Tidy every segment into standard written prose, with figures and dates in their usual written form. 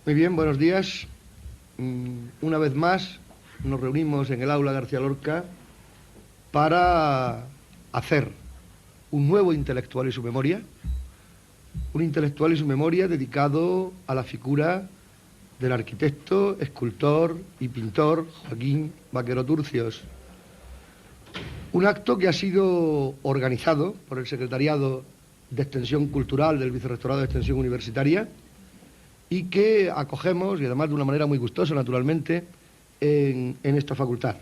Muy bien, buenos días. Una vez más nos reunimos en el aula García Lorca para hacer un nuevo intelectual y su memoria, un intelectual y su memoria dedicado a la figura del arquitecto, escultor y pintor Joaquín Vaquero Turcios. Un acto que ha sido organizado por el Secretariado de Extensión Cultural del Vicerrectorado de Extensión Universitaria y que acogemos, y además de una manera muy gustosa, naturalmente, en esta facultad.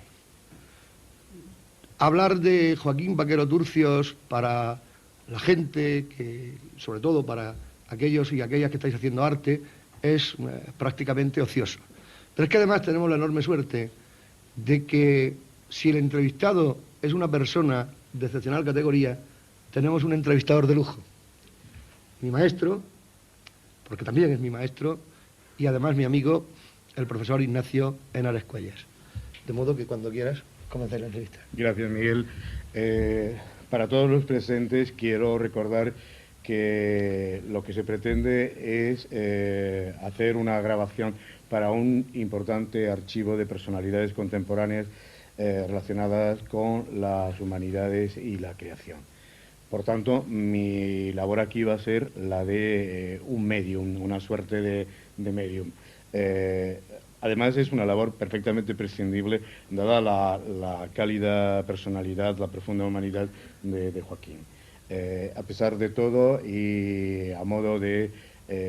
Hablar de Joaquín Vaquero Turcios para la gente, sobre todo para aquellos y aquellas que estáis haciendo arte, es prácticamente ocioso. Pero es que además tenemos la enorme suerte de que si el entrevistado es una persona de excepcional categoría, tenemos un entrevistador de lujo. Mi maestro, porque también es mi maestro, y además mi amigo, el profesor Ignacio Henares Cuellas. De modo que cuando quieras, comenzar la entrevista. Gracias, Miguel. Para todos los presentes quiero recordar que lo que se pretende es hacer una grabación para un importante archivo de personalidades contemporáneas relacionadas con las humanidades y la creación. Por tanto, mi labor aquí va a ser la de un medium, una suerte de medium. Además, es una labor perfectamente prescindible, dada la cálida personalidad, la profunda humanidad de Joaquín. A pesar de todo, y a modo de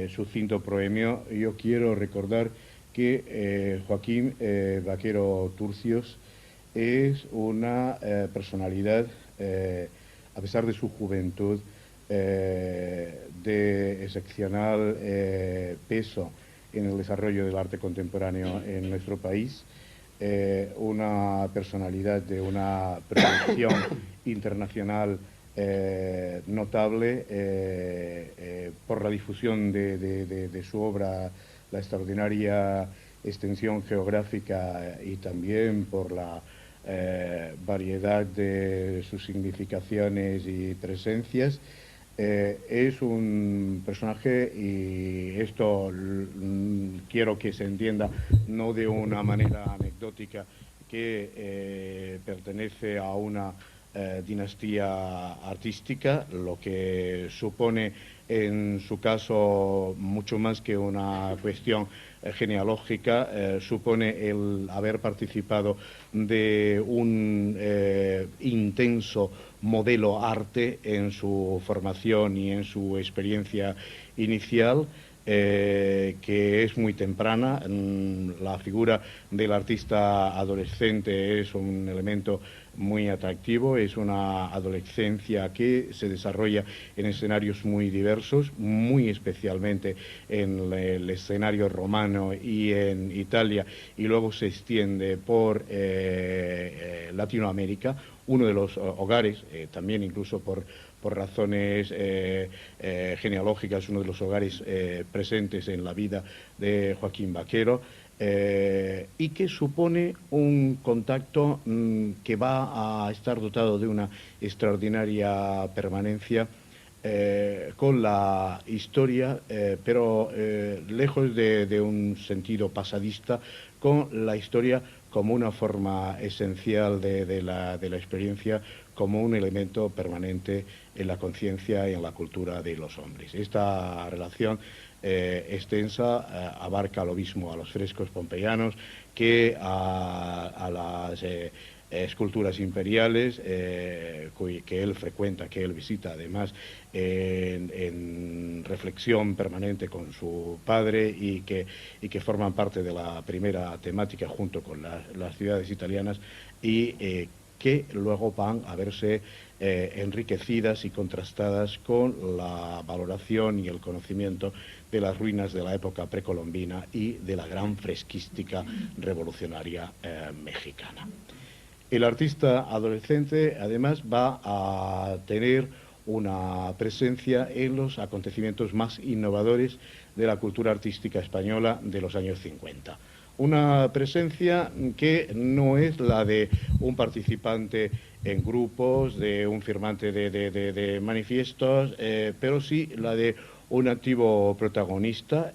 sucinto proemio, yo quiero recordar que Joaquín Vaquero Turcios es una personalidad, a pesar de su juventud, de excepcional peso en el desarrollo del arte contemporáneo en nuestro país, una personalidad de una proyección internacional notable por la difusión de su obra, la extraordinaria extensión geográfica y también por la variedad de sus significaciones y presencias. Es un personaje, y esto quiero que se entienda no de una manera anecdótica, que pertenece a una dinastía artística, lo que supone en su caso mucho más que una cuestión genealógica, supone el haber participado de un intenso modelo arte en su formación y en su experiencia inicial, que es muy temprana. La figura del artista adolescente es un elemento muy atractivo, es una adolescencia que se desarrolla en escenarios muy diversos, muy especialmente en el escenario romano y en Italia, y luego se extiende por Latinoamérica, uno de los hogares, también incluso por razones genealógicas, uno de los hogares presentes en la vida de Joaquín Vaquero, y que supone un contacto que va a estar dotado de una extraordinaria permanencia con la historia, pero lejos de un sentido pasadista, con la historia como una forma esencial de la experiencia, como un elemento permanente en la conciencia y en la cultura de los hombres. Esta relación extensa abarca lo mismo a los frescos pompeyanos que a las esculturas imperiales que él frecuenta, que él visita, además en reflexión permanente con su padre, y que forman parte de la primera temática junto con las ciudades italianas, y que luego van a verse enriquecidas y contrastadas con la valoración y el conocimiento de las ruinas de la época precolombina y de la gran fresquística revolucionaria mexicana. El artista adolescente, además, va a tener una presencia en los acontecimientos más innovadores de la cultura artística española de los años 50. Una presencia que no es la de un participante en grupos, de un firmante de manifiestos, pero sí la de un activo protagonista.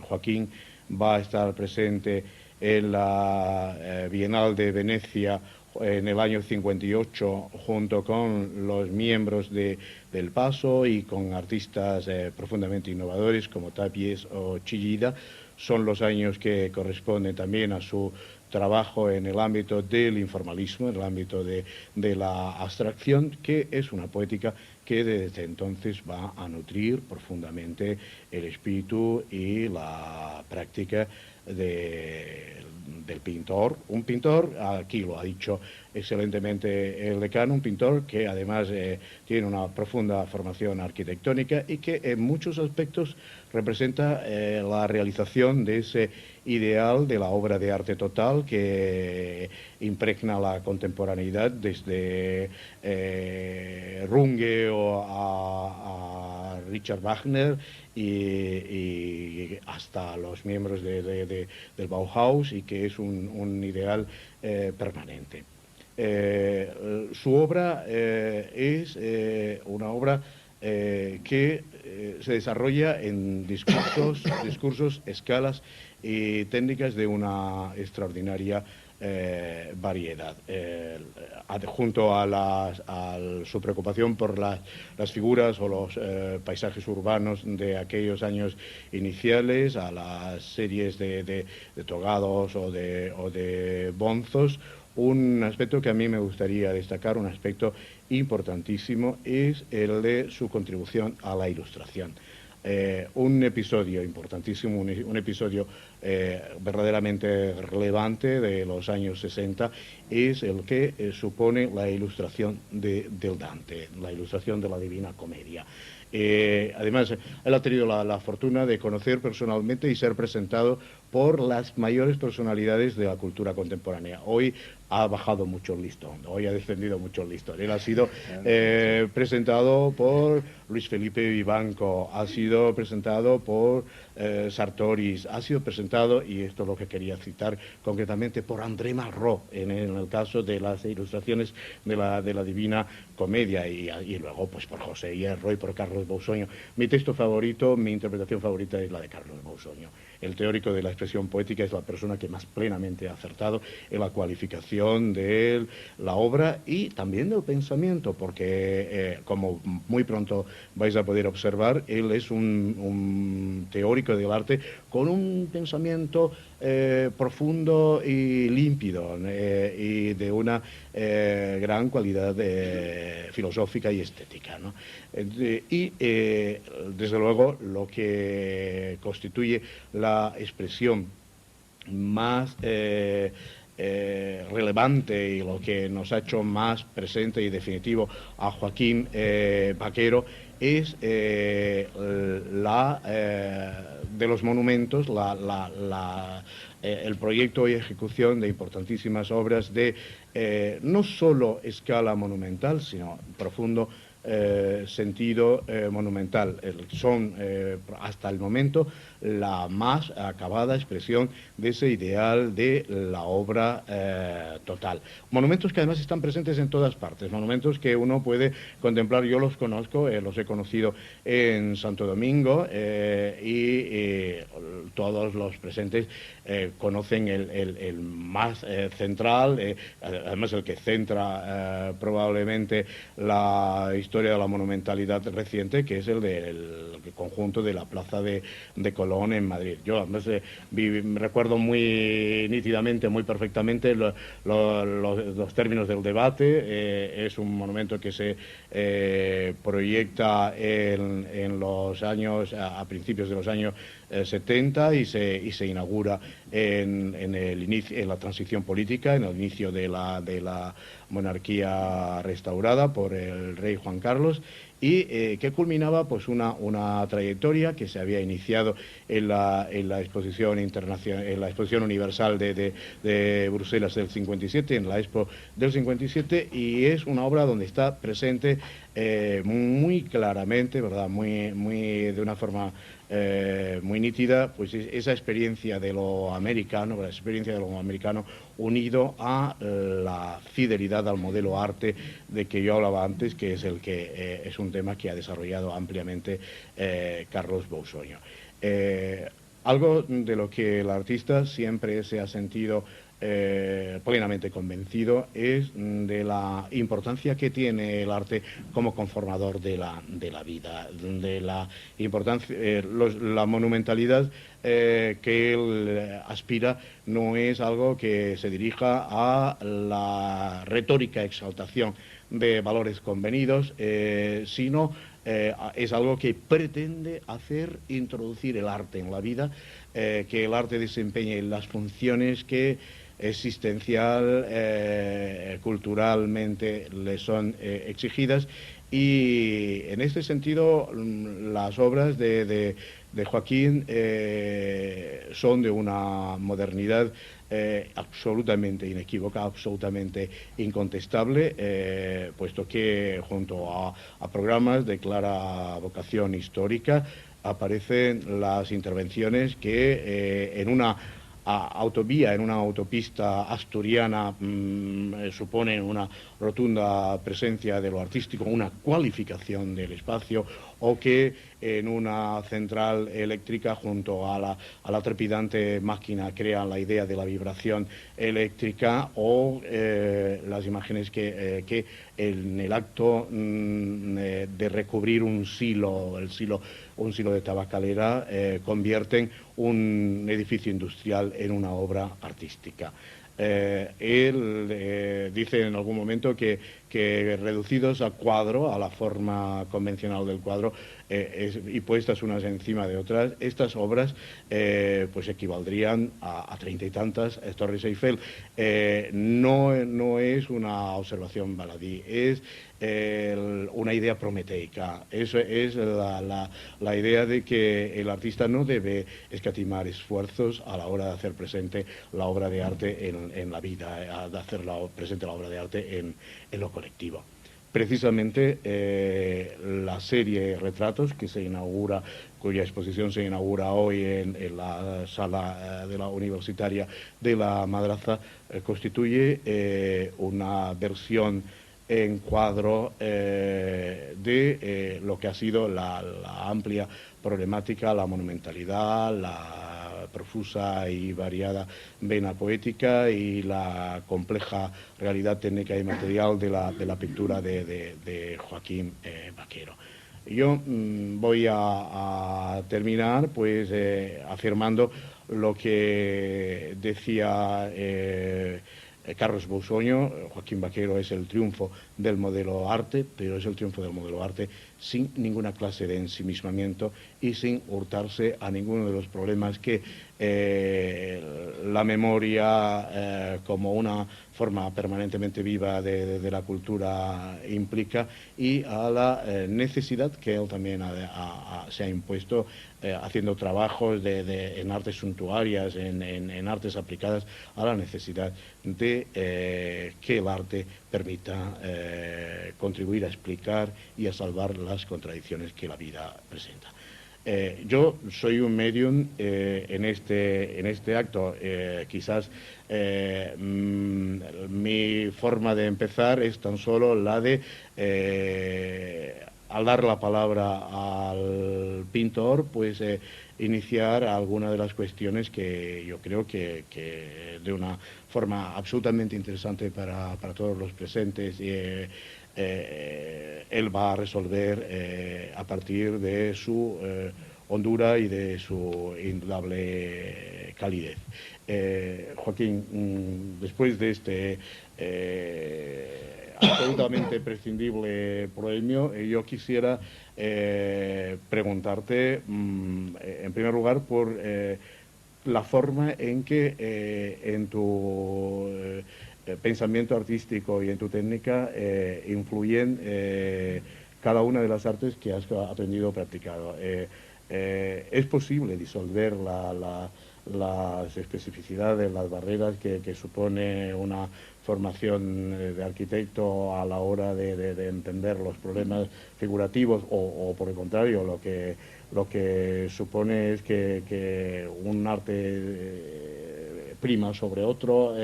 Joaquín va a estar presente en la Bienal de Venecia en el año 58 junto con los miembros del Paso y con artistas profundamente innovadores como Tapies o Chillida. Son los años que corresponden también a su trabajo en el ámbito del informalismo, en el ámbito de la abstracción, que es una poética que desde entonces va a nutrir profundamente el espíritu y la práctica del pintor. Un pintor, aquí lo ha dicho excelentemente el decano, un pintor que además tiene una profunda formación arquitectónica y que en muchos aspectos representa la realización de ese ideal de la obra de arte total que impregna la contemporaneidad desde Runge o a Richard Wagner y hasta los miembros del Bauhaus, y que es un ideal permanente. Su obra es una obra que se desarrolla en discursos, escalas y técnicas de una extraordinaria variedad. Junto a su preocupación por las figuras o los paisajes urbanos de aquellos años iniciales, a las series de togados o de bonzos, un aspecto que a mí me gustaría destacar, un aspecto importantísimo, es el de su contribución a la ilustración. Un episodio importantísimo, un episodio verdaderamente relevante de los años 60 es el que supone la ilustración del Dante, la ilustración de la Divina Comedia. Además, él ha tenido la fortuna de conocer personalmente y ser presentado por las mayores personalidades de la cultura contemporánea. Hoy ha bajado mucho el listón, hoy ha descendido mucho el listón. Él ha sido presentado por Luis Felipe Vivanco, ha sido presentado por Sartoris, ha sido presentado, y esto es lo que quería citar concretamente, por André Malraux en el caso de las ilustraciones de la Divina Comedia, y luego pues por José Hierro y por Carlos Bausoño. Mi texto favorito, mi interpretación favorita es la de Carlos Bausoño. El teórico de la expresión poética es la persona que más plenamente ha acertado en la cualificación de la obra y también del pensamiento, porque como muy pronto vais a poder observar, él es un teórico del arte con un pensamiento profundo y límpido y de una gran cualidad filosófica y estética, ¿no? Desde luego lo que constituye la expresión más relevante y lo que nos ha hecho más presente y definitivo a Joaquín Vaquero es de los monumentos, el proyecto y ejecución de importantísimas obras de no solo escala monumental, sino profundo sentido monumental. Son hasta el momento la más acabada expresión de ese ideal de la obra total. Monumentos que además están presentes en todas partes, monumentos que uno puede contemplar. Yo los conozco, los he conocido en Santo Domingo y todos los presentes conocen el más central, además el que centra probablemente la historia de la monumentalidad reciente, que es el del conjunto de la Plaza de Colón en Madrid. Yo además recuerdo muy nítidamente, muy perfectamente los términos del debate. Es un monumento que se proyecta en los años, a principios de los años 70 y se inaugura en la transición política, en el inicio de la monarquía restaurada por el rey Juan Carlos, y que culminaba pues una trayectoria que se había iniciado en la exposición internacional, en la exposición universal de Bruselas del 57, en la Expo del 57, y es una obra donde está presente muy claramente, ¿verdad?, muy de una forma muy nítida, pues esa experiencia de lo americano, la experiencia de lo americano unido a la fidelidad al modelo arte de que yo hablaba antes, que es el que es un un tema que ha desarrollado ampliamente Carlos Bousoño. Algo de lo que el artista siempre se ha sentido plenamente convencido es de la importancia que tiene el arte como conformador de la vida, de la importancia, la monumentalidad que él aspira no es algo que se dirija a la retórica exaltación de valores convenidos, sino es algo que pretende introducir el arte en la vida, que el arte desempeñe las funciones que existencial, culturalmente le son exigidas, y en este sentido las obras de Joaquín son de una modernidad absolutamente inequívoca, absolutamente incontestable, puesto que junto a programas de clara vocación histórica aparecen las intervenciones que en una autovía, en una autopista asturiana, supone una rotunda presencia de lo artístico, una cualificación del espacio, o que en una central eléctrica junto a la trepidante máquina crean la idea de la vibración eléctrica, o las imágenes que en el acto de recubrir un silo de tabacalera convierten un edificio industrial en una obra artística. Él dice en algún momento que reducidos a cuadro, a la forma convencional del cuadro, y puestas unas encima de otras, estas obras pues equivaldrían a 30 y tantas Torres Eiffel. No es una observación baladí, es una idea prometeica. Eso es la idea de que el artista no debe escatimar esfuerzos a la hora de hacer presente la obra de arte en la vida, de hacer presente la obra de arte en lo colectivo. Precisamente la serie Retratos, que se inaugura, cuya exposición se inaugura hoy en la sala de la Universitaria de la Madraza, constituye una versión en cuadro de lo que ha sido la amplia problemática, la monumentalidad, la profusa y variada vena poética y la compleja realidad técnica y material de la pintura de Joaquín Baquero. Yo voy a terminar pues afirmando lo que decía Carlos Bousoño. Joaquín Baquero es el triunfo del modelo arte, pero es el triunfo del modelo arte sin ninguna clase de ensimismamiento y sin hurtarse a ninguno de los problemas que la memoria como una forma permanentemente viva de la cultura implica, y a la necesidad que él también se ha impuesto haciendo trabajos en artes suntuarias, en artes aplicadas, a la necesidad de que el arte permita contribuir a explicar y a salvar las contradicciones que la vida presenta. Yo soy un medium en este acto. Quizás mi forma de empezar es tan solo la de, al dar la palabra al pintor, pues iniciar algunas de las cuestiones que yo creo que de una forma absolutamente interesante para todos los presentes él va a resolver a partir de su hondura y de su indudable calidez. Joaquín, después de este absolutamente prescindible premio, yo quisiera preguntarte, en primer lugar, por la forma en que en tu pensamiento artístico y en tu técnica influyen cada una de las artes que has aprendido o practicado. ¿Es posible disolver las especificidades, las barreras que supone una formación de arquitecto a la hora de entender los problemas figurativos, o por el contrario, lo que supone es que un arte prima sobre otro?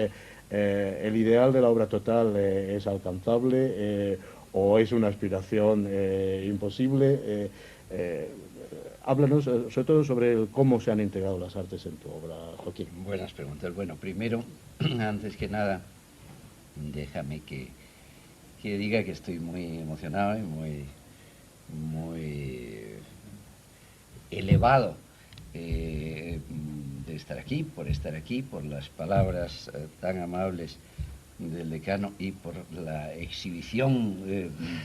¿El ideal de la obra total es alcanzable o es una aspiración imposible? Háblanos sobre todo sobre cómo se han integrado las artes en tu obra, Joaquín. Buenas preguntas. Bueno, primero, antes que nada, déjame que diga que estoy muy emocionado y muy elevado de estar aquí, por las palabras tan amables del decano y por la exhibición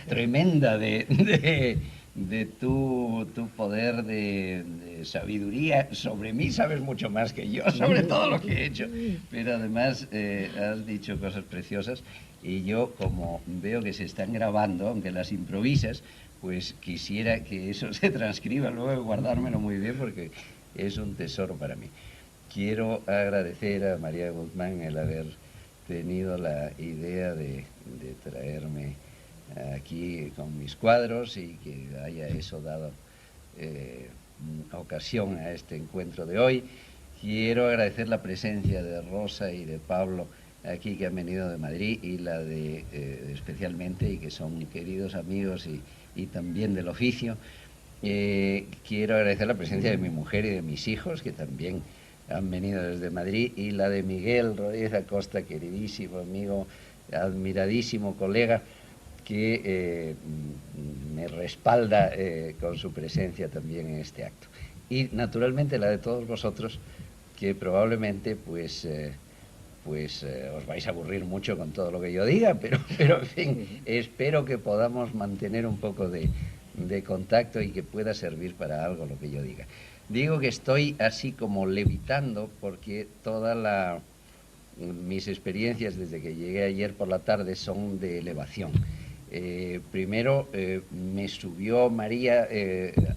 tremenda de tu poder de sabiduría. Sobre mí sabes mucho más que yo, sobre todo lo que he hecho, pero además has dicho cosas preciosas y yo, como veo que se están grabando, aunque las improvisas, pues quisiera que eso se transcriba luego y guardármelo muy bien porque es un tesoro para mí. Quiero agradecer a María Guzmán el haber tenido la idea de traerme aquí con mis cuadros y que haya eso dado ocasión a este encuentro de hoy. Quiero agradecer la presencia de Rosa y de Pablo aquí, que han venido de Madrid, y la de especialmente, y que son queridos amigos y también del oficio. Quiero agradecer la presencia de mi mujer y de mis hijos, que también han venido desde Madrid, y la de Miguel Rodríguez Acosta, queridísimo amigo, admiradísimo colega, que me respalda con su presencia también en este acto. Y naturalmente la de todos vosotros, que probablemente pues os vais a aburrir mucho con todo lo que yo diga, pero en fin, espero que podamos mantener un poco de contacto y que pueda servir para algo lo que yo diga. Digo que estoy así como levitando porque mis experiencias desde que llegué ayer por la tarde son de elevación. Primero me subió María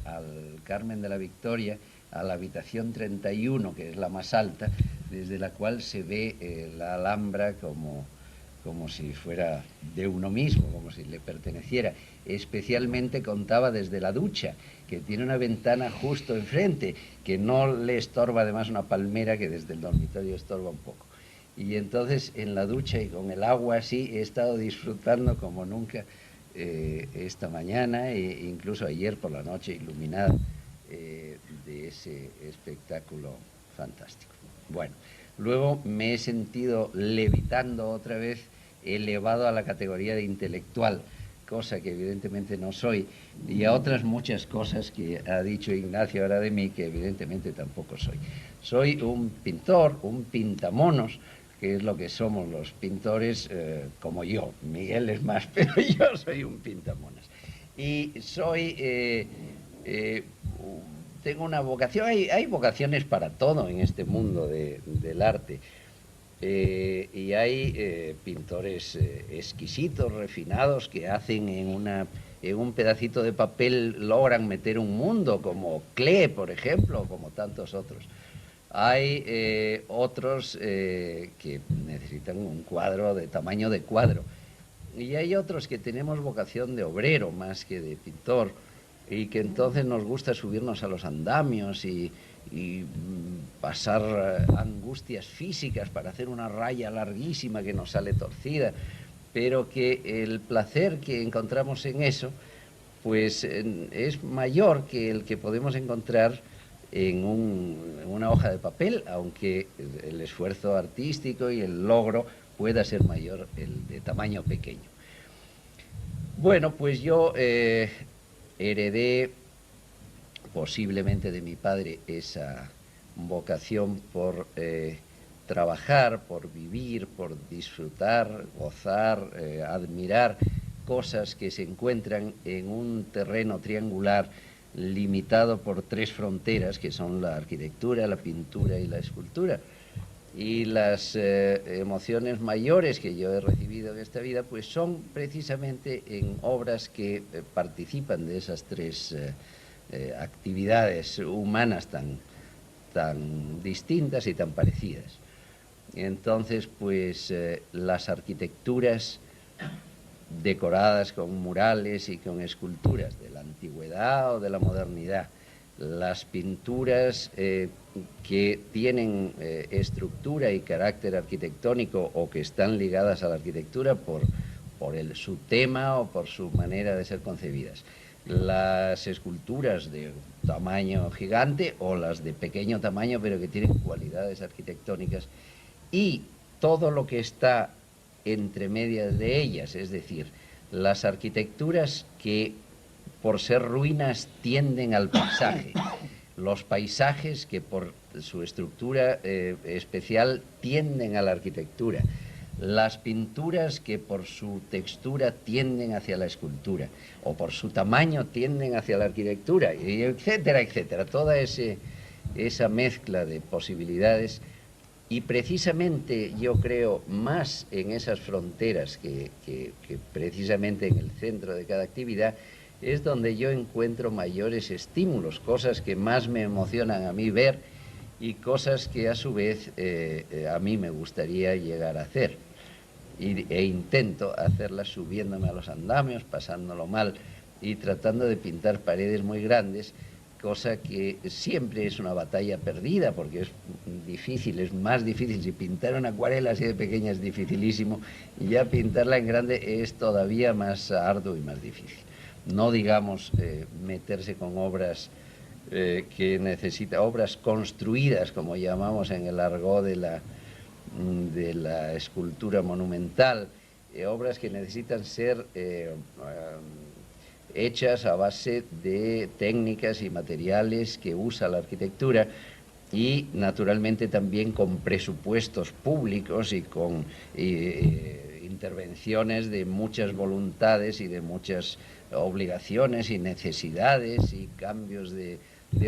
al Carmen de la Victoria, a la habitación 31, que es la más alta, desde la cual se ve la Alhambra como si fuera de uno mismo, como si le perteneciera. Especialmente contaba desde la ducha, que tiene una ventana justo enfrente, que no le estorba además una palmera que desde el dormitorio estorba un poco. Y entonces en la ducha y con el agua así he estado disfrutando como nunca esta mañana e incluso ayer por la noche iluminada de ese espectáculo fantástico. Bueno, luego me he sentido levitando otra vez, elevado a la categoría de intelectual, cosa que evidentemente no soy, y a otras muchas cosas que ha dicho Ignacio ahora de mí, que evidentemente tampoco soy. Soy un pintor, un pintamonos, que es lo que somos los pintores como yo. Miguel es más, pero yo soy un pintamonas. Y tengo una vocación, hay vocaciones para todo en este mundo del arte. Y hay pintores exquisitos, refinados, que hacen en un pedacito de papel logran meter un mundo, como Klee, por ejemplo, como tantos otros. Hay otros que necesitan un cuadro de tamaño de cuadro. Y hay otros que tenemos vocación de obrero más que de pintor, y que entonces nos gusta subirnos a los andamios y pasar angustias físicas para hacer una raya larguísima que nos sale torcida, pero que el placer que encontramos en eso pues es mayor que el que podemos encontrar en una hoja de papel, aunque el esfuerzo artístico y el logro pueda ser mayor el de tamaño pequeño. Bueno, pues yo heredé posiblemente de mi padre esa vocación por trabajar, por vivir, por disfrutar, gozar, admirar cosas que se encuentran en un terreno triangular limitado por tres fronteras, que son la arquitectura, la pintura y la escultura. Y las emociones mayores que yo he recibido en esta vida pues son precisamente en obras que participan de esas tres actividades humanas tan distintas y tan parecidas. Entonces, pues las arquitecturas decoradas con murales y con esculturas de la antigüedad o de la modernidad, las pinturas que tienen estructura y carácter arquitectónico o que están ligadas a la arquitectura por su tema o por su manera de ser concebidas. Las esculturas de tamaño gigante o las de pequeño tamaño pero que tienen cualidades arquitectónicas, y todo lo que está entre medias de ellas, es decir, las arquitecturas que por ser ruinas tienden al paisaje, los paisajes que por su estructura especial tienden a la arquitectura, las pinturas que por su textura tienden hacia la escultura o por su tamaño tienden hacia la arquitectura, etcétera, etcétera. Toda esa mezcla de posibilidades, y precisamente yo creo más en esas fronteras que precisamente en el centro de cada actividad es donde yo encuentro mayores estímulos, cosas que más me emocionan a mí ver y cosas que a su vez a mí me gustaría llegar a hacer. E intento hacerlas subiéndome a los andamios, pasándolo mal y tratando de pintar paredes muy grandes, cosa que siempre es una batalla perdida porque es difícil, es más difícil. Si pintar una acuarela así de pequeña es dificilísimo, y ya pintarla en grande es todavía más arduo y más difícil. No digamos meterse con obras que necesita, obras construidas, como llamamos en el argot de la escultura monumental, obras que necesitan ser hechas a base de técnicas y materiales que usa la arquitectura, y naturalmente también con presupuestos públicos y con intervenciones de muchas voluntades y de muchas obligaciones y necesidades y cambios de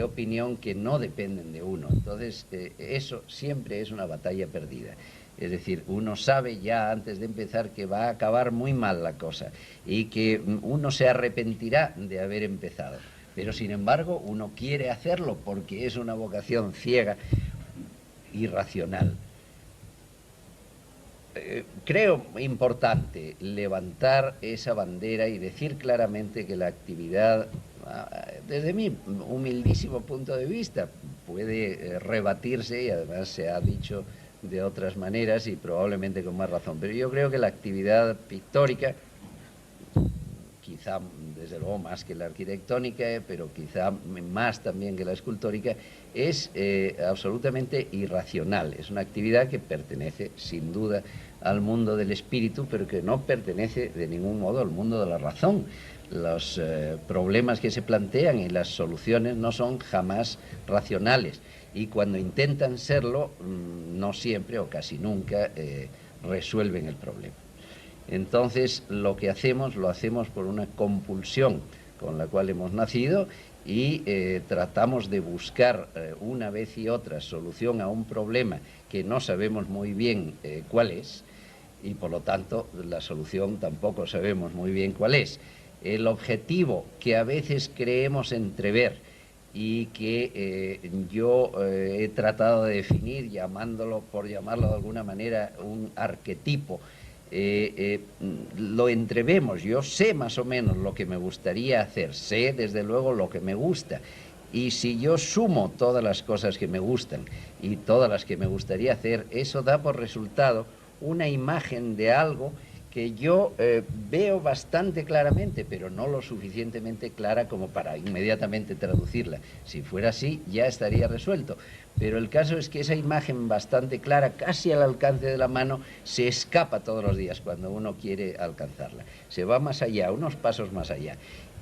opinión que no dependen de uno. Entonces eso siempre es una batalla perdida. Es decir, uno sabe ya antes de empezar que va a acabar muy mal la cosa y que uno se arrepentirá de haber empezado. Pero sin embargo uno quiere hacerlo porque es una vocación ciega, irracional. Creo importante levantar esa bandera y decir claramente que la actividad, desde mi humildísimo punto de vista, puede rebatirse, y además se ha dicho de otras maneras y probablemente con más razón, pero yo creo que la actividad pictórica, quizá desde luego más que la arquitectónica, pero quizá más también que la escultórica, es absolutamente irracional. Es una actividad que pertenece sin duda al mundo del espíritu, pero que no pertenece de ningún modo al mundo de la razón. Los problemas que se plantean y las soluciones no son jamás racionales, y cuando intentan serlo, no siempre o casi nunca resuelven el problema. Entonces lo que hacemos, lo hacemos por una compulsión con la cual hemos nacido, y tratamos de buscar una vez y otra solución a un problema que no sabemos muy bien cuál es, y por lo tanto la solución tampoco sabemos muy bien cuál es. El objetivo que a veces creemos entrever y que yo he tratado de definir llamándolo, por llamarlo de alguna manera, un arquetipo, lo entrevemos. Yo sé más o menos lo que me gustaría hacer, sé desde luego lo que me gusta, y si yo sumo todas las cosas que me gustan y todas las que me gustaría hacer, eso da por resultado una imagen de algo que yo veo bastante claramente, pero no lo suficientemente clara como para inmediatamente traducirla. Si fuera así, ya estaría resuelto. Pero el caso es que esa imagen bastante clara, casi al alcance de la mano, se escapa todos los días cuando uno quiere alcanzarla. Se va más allá, unos pasos más allá.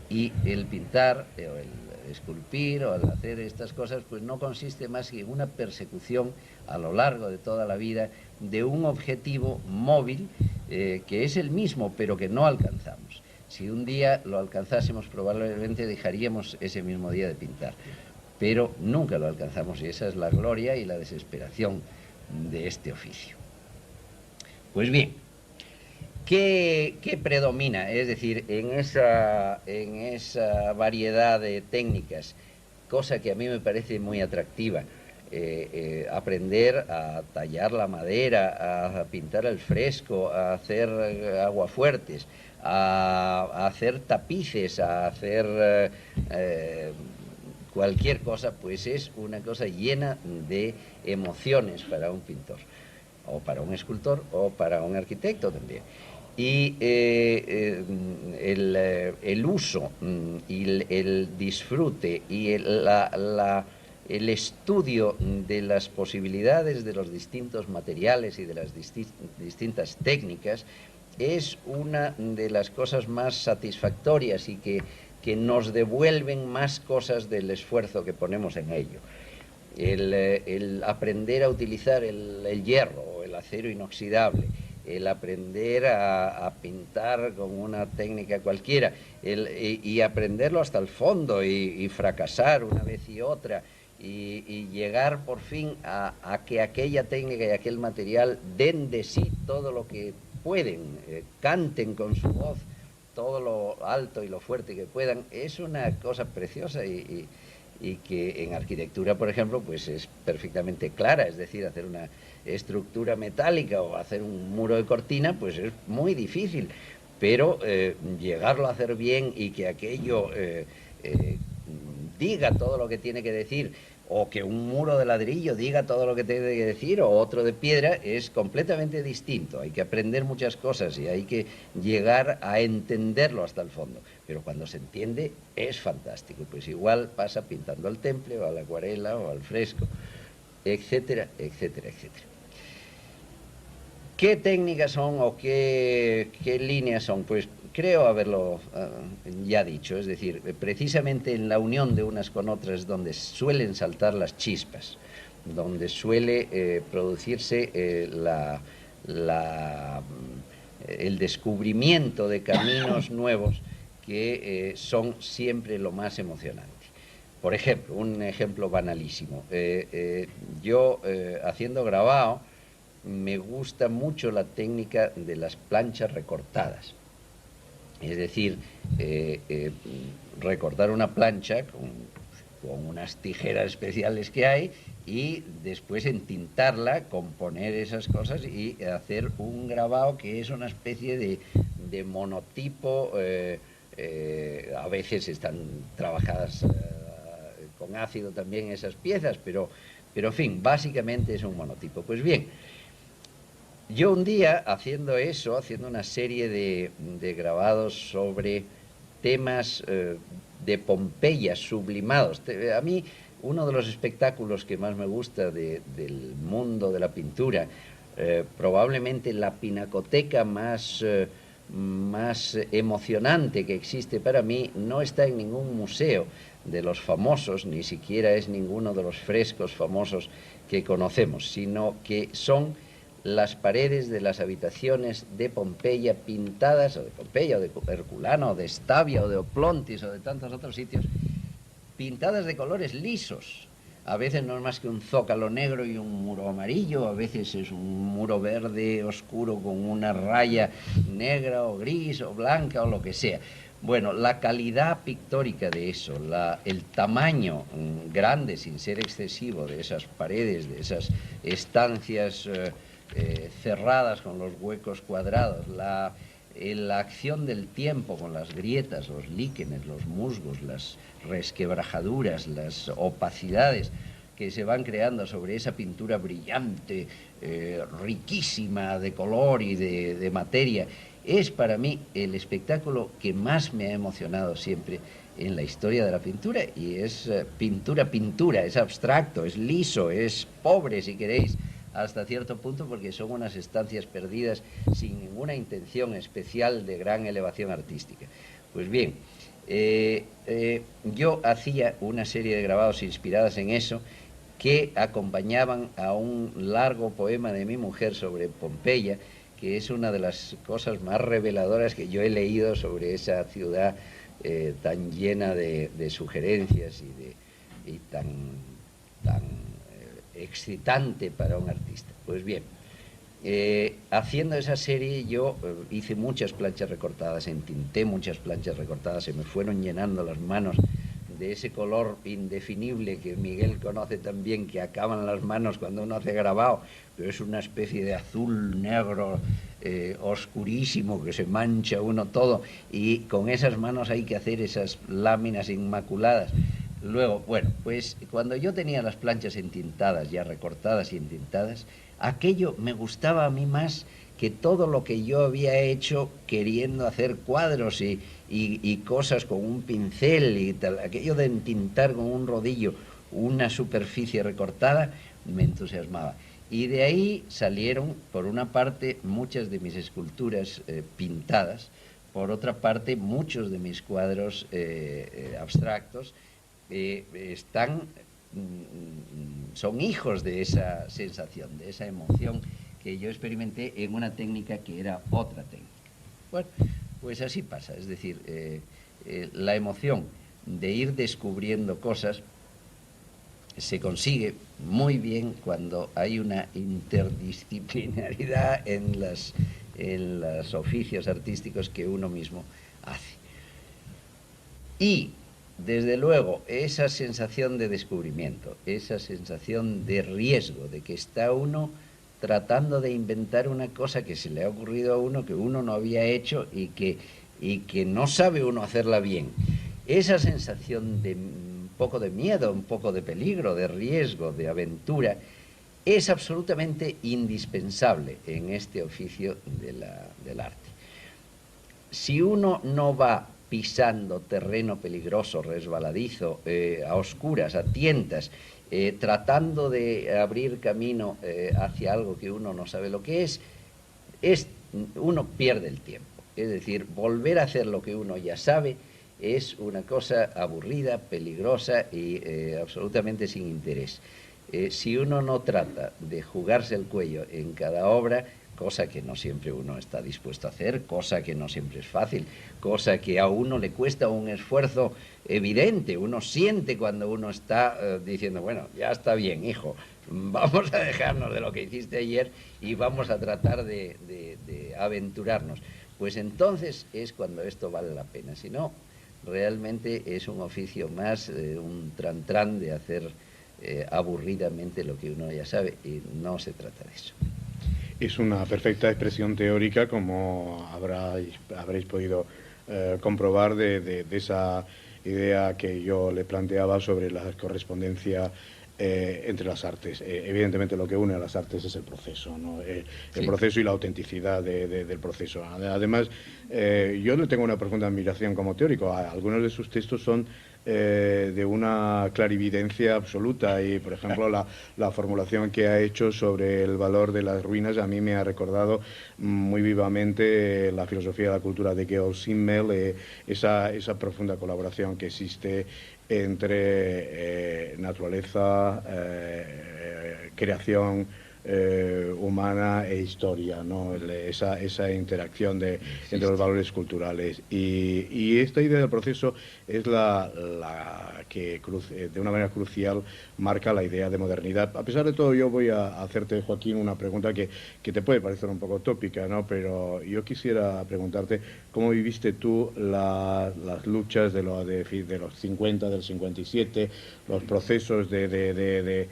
Y el pintar, o el esculpir, o el hacer estas cosas, pues no consiste más que en una persecución a lo largo de toda la vida de un objetivo móvil que es el mismo, pero que no alcanzamos. Si un día lo alcanzásemos, probablemente dejaríamos ese mismo día de pintar, pero nunca lo alcanzamos, y esa es la gloria y la desesperación de este oficio. Pues bien, ¿qué predomina? Es decir, en esa variedad de técnicas, cosa que a mí me parece muy atractiva, aprender a tallar la madera, a pintar al fresco, a hacer aguafuertes, a hacer tapices, a hacer cualquier cosa, pues es una cosa llena de emociones para un pintor, o para un escultor, o para un arquitecto también. Y el uso y el disfrute y el estudio de las posibilidades de los distintos materiales y de las distintas técnicas es una de las cosas más satisfactorias y que nos devuelven más cosas del esfuerzo que ponemos en ello. El aprender a utilizar el hierro o el acero inoxidable, el aprender a pintar con una técnica cualquiera, y aprenderlo hasta el fondo y fracasar una vez y otra, y llegar por fin a que aquella técnica y aquel material den de sí todo lo que pueden, canten con su voz todo lo alto y lo fuerte que puedan, es una cosa preciosa y que en arquitectura, por ejemplo, pues es perfectamente clara, es decir, hacer una estructura metálica o hacer un muro de cortina, pues es muy difícil, pero llegarlo a hacer bien y que aquello diga todo lo que tiene que decir, o que un muro de ladrillo diga todo lo que tiene que decir, o otro de piedra, es completamente distinto. Hay que aprender muchas cosas y hay que llegar a entenderlo hasta el fondo. Pero cuando se entiende, es fantástico. Pues igual pasa pintando al temple, o a la acuarela, o al fresco, etcétera, etcétera, etcétera. ¿Qué técnicas son o qué líneas son? Pues creo haberlo ya dicho, es decir, precisamente en la unión de unas con otras donde suelen saltar las chispas, donde suele producirse el descubrimiento de caminos nuevos que son siempre lo más emocionante. Por ejemplo, un ejemplo banalísimo. Yo, haciendo grabado, me gusta mucho la técnica de las planchas recortadas. Es decir, recortar una plancha con unas tijeras especiales que hay y después entintarla, componer esas cosas y hacer un grabado que es una especie de monotipo. A veces están trabajadas con ácido también esas piezas, pero en fin, básicamente es un monotipo. Pues bien, yo un día haciendo eso, haciendo una serie de grabados sobre temas de Pompeya sublimados. A mí uno de los espectáculos que más me gusta del mundo de la pintura, probablemente la pinacoteca más emocionante que existe para mí, no está en ningún museo de los famosos, ni siquiera es ninguno de los frescos famosos que conocemos, sino que son las paredes de las habitaciones de Pompeya pintadas, o de Pompeya, o de Herculano, o de Estavia, o de Oplontis, o de tantos otros sitios, pintadas de colores lisos. A veces no es más que un zócalo negro y un muro amarillo, a veces es un muro verde oscuro con una raya negra o gris o blanca o lo que sea. Bueno, la calidad pictórica de eso, el tamaño grande, sin ser excesivo, de esas paredes, de esas estancias cerradas con los huecos cuadrados, la acción del tiempo con las grietas, los líquenes, los musgos, las resquebrajaduras, las opacidades que se van creando sobre esa pintura brillante, riquísima de color y de materia, es para mí el espectáculo que más me ha emocionado siempre en la historia de la pintura, y es pintura, es abstracto, es liso, es pobre si queréis, hasta cierto punto, porque son unas estancias perdidas sin ninguna intención especial de gran elevación artística. Pues bien, yo hacía una serie de grabados inspiradas en eso, que acompañaban a un largo poema de mi mujer sobre Pompeya, que es una de las cosas más reveladoras que yo he leído sobre esa ciudad tan llena de sugerencias y tan excitante para un artista. Pues bien, haciendo esa serie yo hice muchas planchas recortadas, entinté muchas planchas recortadas, se me fueron llenando las manos de ese color indefinible que Miguel conoce también, que acaban las manos cuando uno hace grabado, pero es una especie de azul negro oscurísimo que se mancha uno todo, y con esas manos hay que hacer esas láminas inmaculadas. Luego, bueno, pues cuando yo tenía las planchas entintadas, ya recortadas y entintadas, aquello me gustaba a mí más que todo lo que yo había hecho queriendo hacer cuadros y cosas con un pincel y tal. Aquello de entintar con un rodillo una superficie recortada me entusiasmaba. Y de ahí salieron, por una parte, muchas de mis esculturas pintadas, por otra parte, muchos de mis cuadros abstractos son hijos de esa sensación, de esa emoción que yo experimenté en una técnica que era otra técnica. Bueno, pues así pasa, es decir, la emoción de ir descubriendo cosas se consigue muy bien cuando hay una interdisciplinaridad en los oficios artísticos que uno mismo hace. Y, desde luego, esa sensación de descubrimiento, esa sensación de riesgo, de que está uno tratando de inventar una cosa que se le ha ocurrido a uno, que uno no había hecho y que no sabe uno hacerla bien. Esa sensación de un poco de miedo, un poco de peligro, de riesgo, de aventura, es absolutamente indispensable en este oficio del arte. Si uno no va pisando terreno peligroso, resbaladizo, a oscuras, a tientas, tratando de abrir camino hacia algo que uno no sabe lo que es, uno pierde el tiempo. Es decir, volver a hacer lo que uno ya sabe es una cosa aburrida, peligrosa y absolutamente sin interés. Si uno no trata de jugarse el cuello en cada obra, cosa que no siempre uno está dispuesto a hacer, cosa que no siempre es fácil, cosa que a uno le cuesta un esfuerzo evidente. Uno siente cuando uno está diciendo, bueno, ya está bien, hijo, vamos a dejarnos de lo que hiciste ayer y vamos a tratar de aventurarnos. Pues entonces es cuando esto vale la pena. Si no, realmente es un oficio más, un trantrán de hacer aburridamente lo que uno ya sabe, y no se trata de eso. Es una perfecta expresión teórica, como habréis podido comprobar de esa idea que yo le planteaba sobre la correspondencia entre las artes. Evidentemente lo que une a las artes es el proceso, ¿no? El proceso y la autenticidad del proceso. Además, yo le tengo una profunda admiración como teórico. Algunos de sus textos son de una clarividencia absoluta y, por ejemplo, la formulación que ha hecho sobre el valor de las ruinas a mí me ha recordado muy vivamente la filosofía de la cultura de Georg Simmel, esa profunda colaboración que existe entre naturaleza, creación humana e historia, ¿no? Esa interacción entre los valores culturales. Y esta idea del proceso es la que de una manera crucial marca la idea de modernidad. A pesar de todo, yo voy a hacerte, Joaquín, una pregunta que te puede parecer un poco tópica, ¿no? Pero yo quisiera preguntarte cómo viviste tú las luchas de los 50, del 57, los procesos de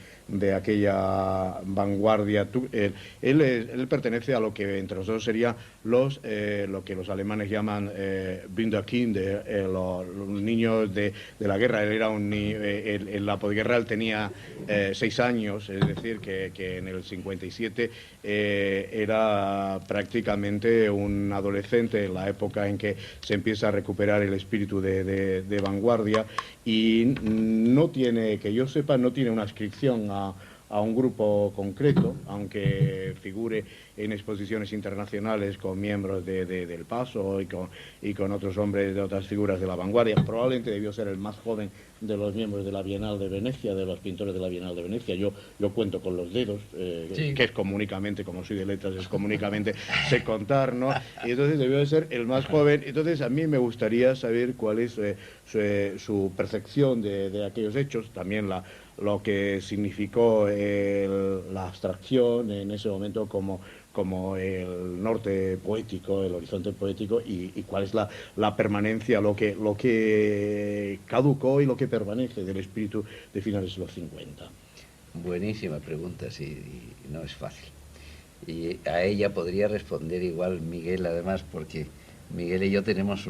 aquella vanguardia. Él pertenece a lo que entre nosotros sería lo que los alemanes llaman Wunderkinder, los niños de la guerra. Él era en la posguerra él tenía 6 años, es decir, que en el 57 era prácticamente un adolescente, en la época en que se empieza a recuperar el espíritu de vanguardia, y no tiene, que yo sepa, no tiene una inscripción a un grupo concreto, aunque figure en exposiciones internacionales con miembros del Paso y con otros hombres de otras figuras de la vanguardia. Probablemente debió ser el más joven de los miembros de la Bienal de Venecia, de los pintores de la Bienal de Venecia. Yo cuento con los dedos, sí, que es comúnicamente, como soy de letras, es comúnicamente sé contar, ¿no? Y entonces debió de ser el más joven. Entonces a mí me gustaría saber cuál es su percepción de aquellos hechos, también lo que significó la abstracción en ese momento como el norte poético, el horizonte poético, y cuál es la permanencia, lo que caducó y lo que permanece del espíritu de finales de los 50. Buenísima pregunta, sí, y no es fácil. Y a ella podría responder igual Miguel, además, porque Miguel y yo tenemos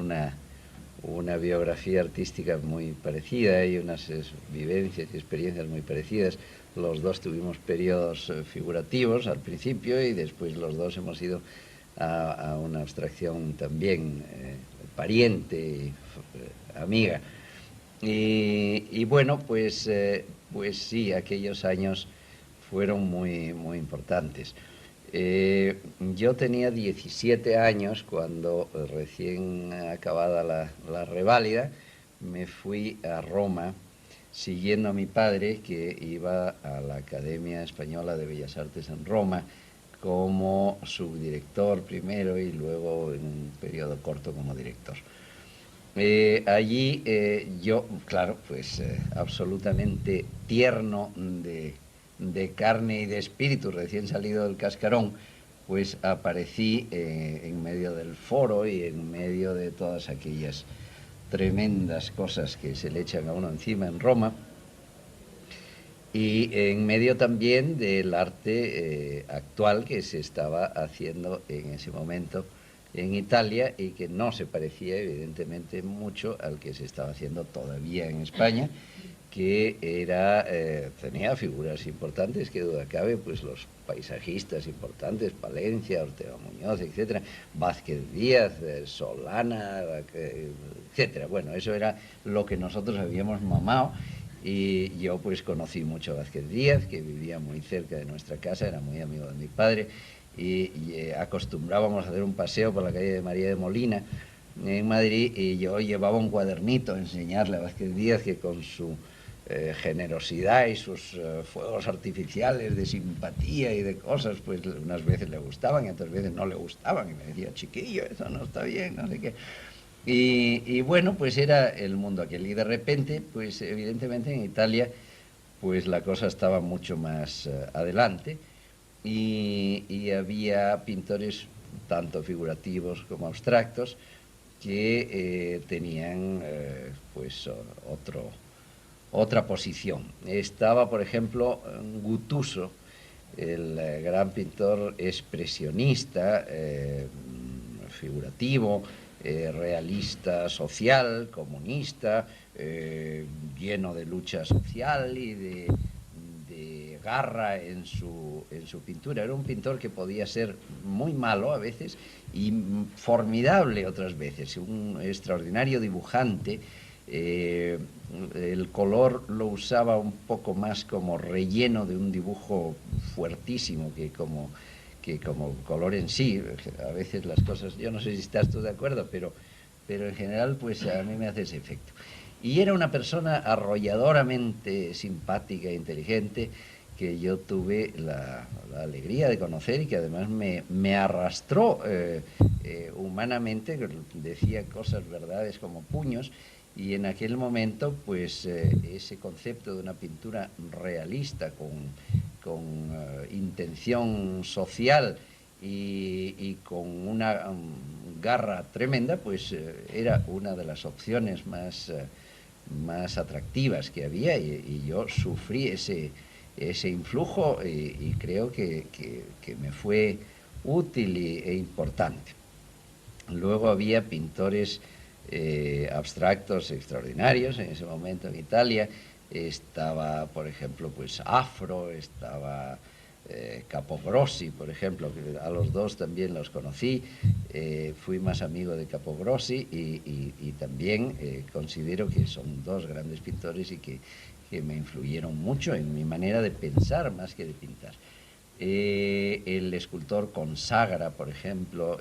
una biografía artística muy parecida y unas vivencias y experiencias muy parecidas. Los dos tuvimos periodos figurativos al principio y después los dos hemos ido a una abstracción también pariente, amiga. Y bueno, pues sí, aquellos años fueron muy, muy importantes. Yo tenía 17 años cuando, recién acabada la reválida, me fui a Roma siguiendo a mi padre, que iba a la Academia Española de Bellas Artes en Roma como subdirector primero y luego en un periodo corto como director. Allí yo, claro, pues absolutamente tierno de carne y de espíritu, recién salido del cascarón, pues aparecí en medio del foro y en medio de todas aquellas tremendas cosas que se le echan a uno encima en Roma, y en medio también del arte actual que se estaba haciendo en ese momento en Italia y que no se parecía evidentemente mucho al que se estaba haciendo todavía en España, que era, tenía figuras importantes, que duda cabe, pues los paisajistas importantes, Palencia, Ortega Muñoz, etcétera, Vázquez Díaz, Solana, etcétera. Bueno, eso era lo que nosotros habíamos mamado. Y yo pues conocí mucho a Vázquez Díaz, que vivía muy cerca de nuestra casa, era muy amigo de mi padre, y acostumbrábamos a hacer un paseo por la calle de María de Molina en Madrid, y yo llevaba un cuadernito a enseñarle a Vázquez Díaz, que con su generosidad y sus fuegos artificiales de simpatía y de cosas, pues unas veces le gustaban y otras veces no le gustaban, y me decía, chiquillo, eso no está bien, no sé qué. Y bueno, pues era el mundo aquel. Y de repente, pues evidentemente en Italia, pues la cosa estaba mucho más adelante y había pintores tanto figurativos como abstractos que tenían pues otra posición. Estaba, por ejemplo, Guttuso, el gran pintor expresionista, figurativo, realista social, comunista, lleno de lucha social y de garra en su pintura. Era un pintor que podía ser muy malo a veces y formidable otras veces, un extraordinario dibujante. El color lo usaba un poco más como relleno de un dibujo fuertísimo que como color en sí. A veces las cosas, yo no sé si estás tú de acuerdo, pero en general pues a mí me hace ese efecto. Y era una persona arrolladoramente simpática e inteligente, que yo tuve la alegría de conocer y que además me arrastró humanamente, decía cosas, verdades como puños, y en aquel momento pues ese concepto de una pintura realista con intención social y con una garra tremenda, pues era una de las opciones más atractivas que había, y yo sufrí ese influjo y creo que me fue útil e importante. Luego había pintores abstractos extraordinarios en ese momento en Italia. Estaba, por ejemplo, pues Afro, estaba Capogrossi, por ejemplo, que a los dos también los conocí. Fui más amigo de Capogrossi y también considero que son dos grandes pintores y que me influyeron mucho en mi manera de pensar más que de pintar. El escultor Consagra, por ejemplo,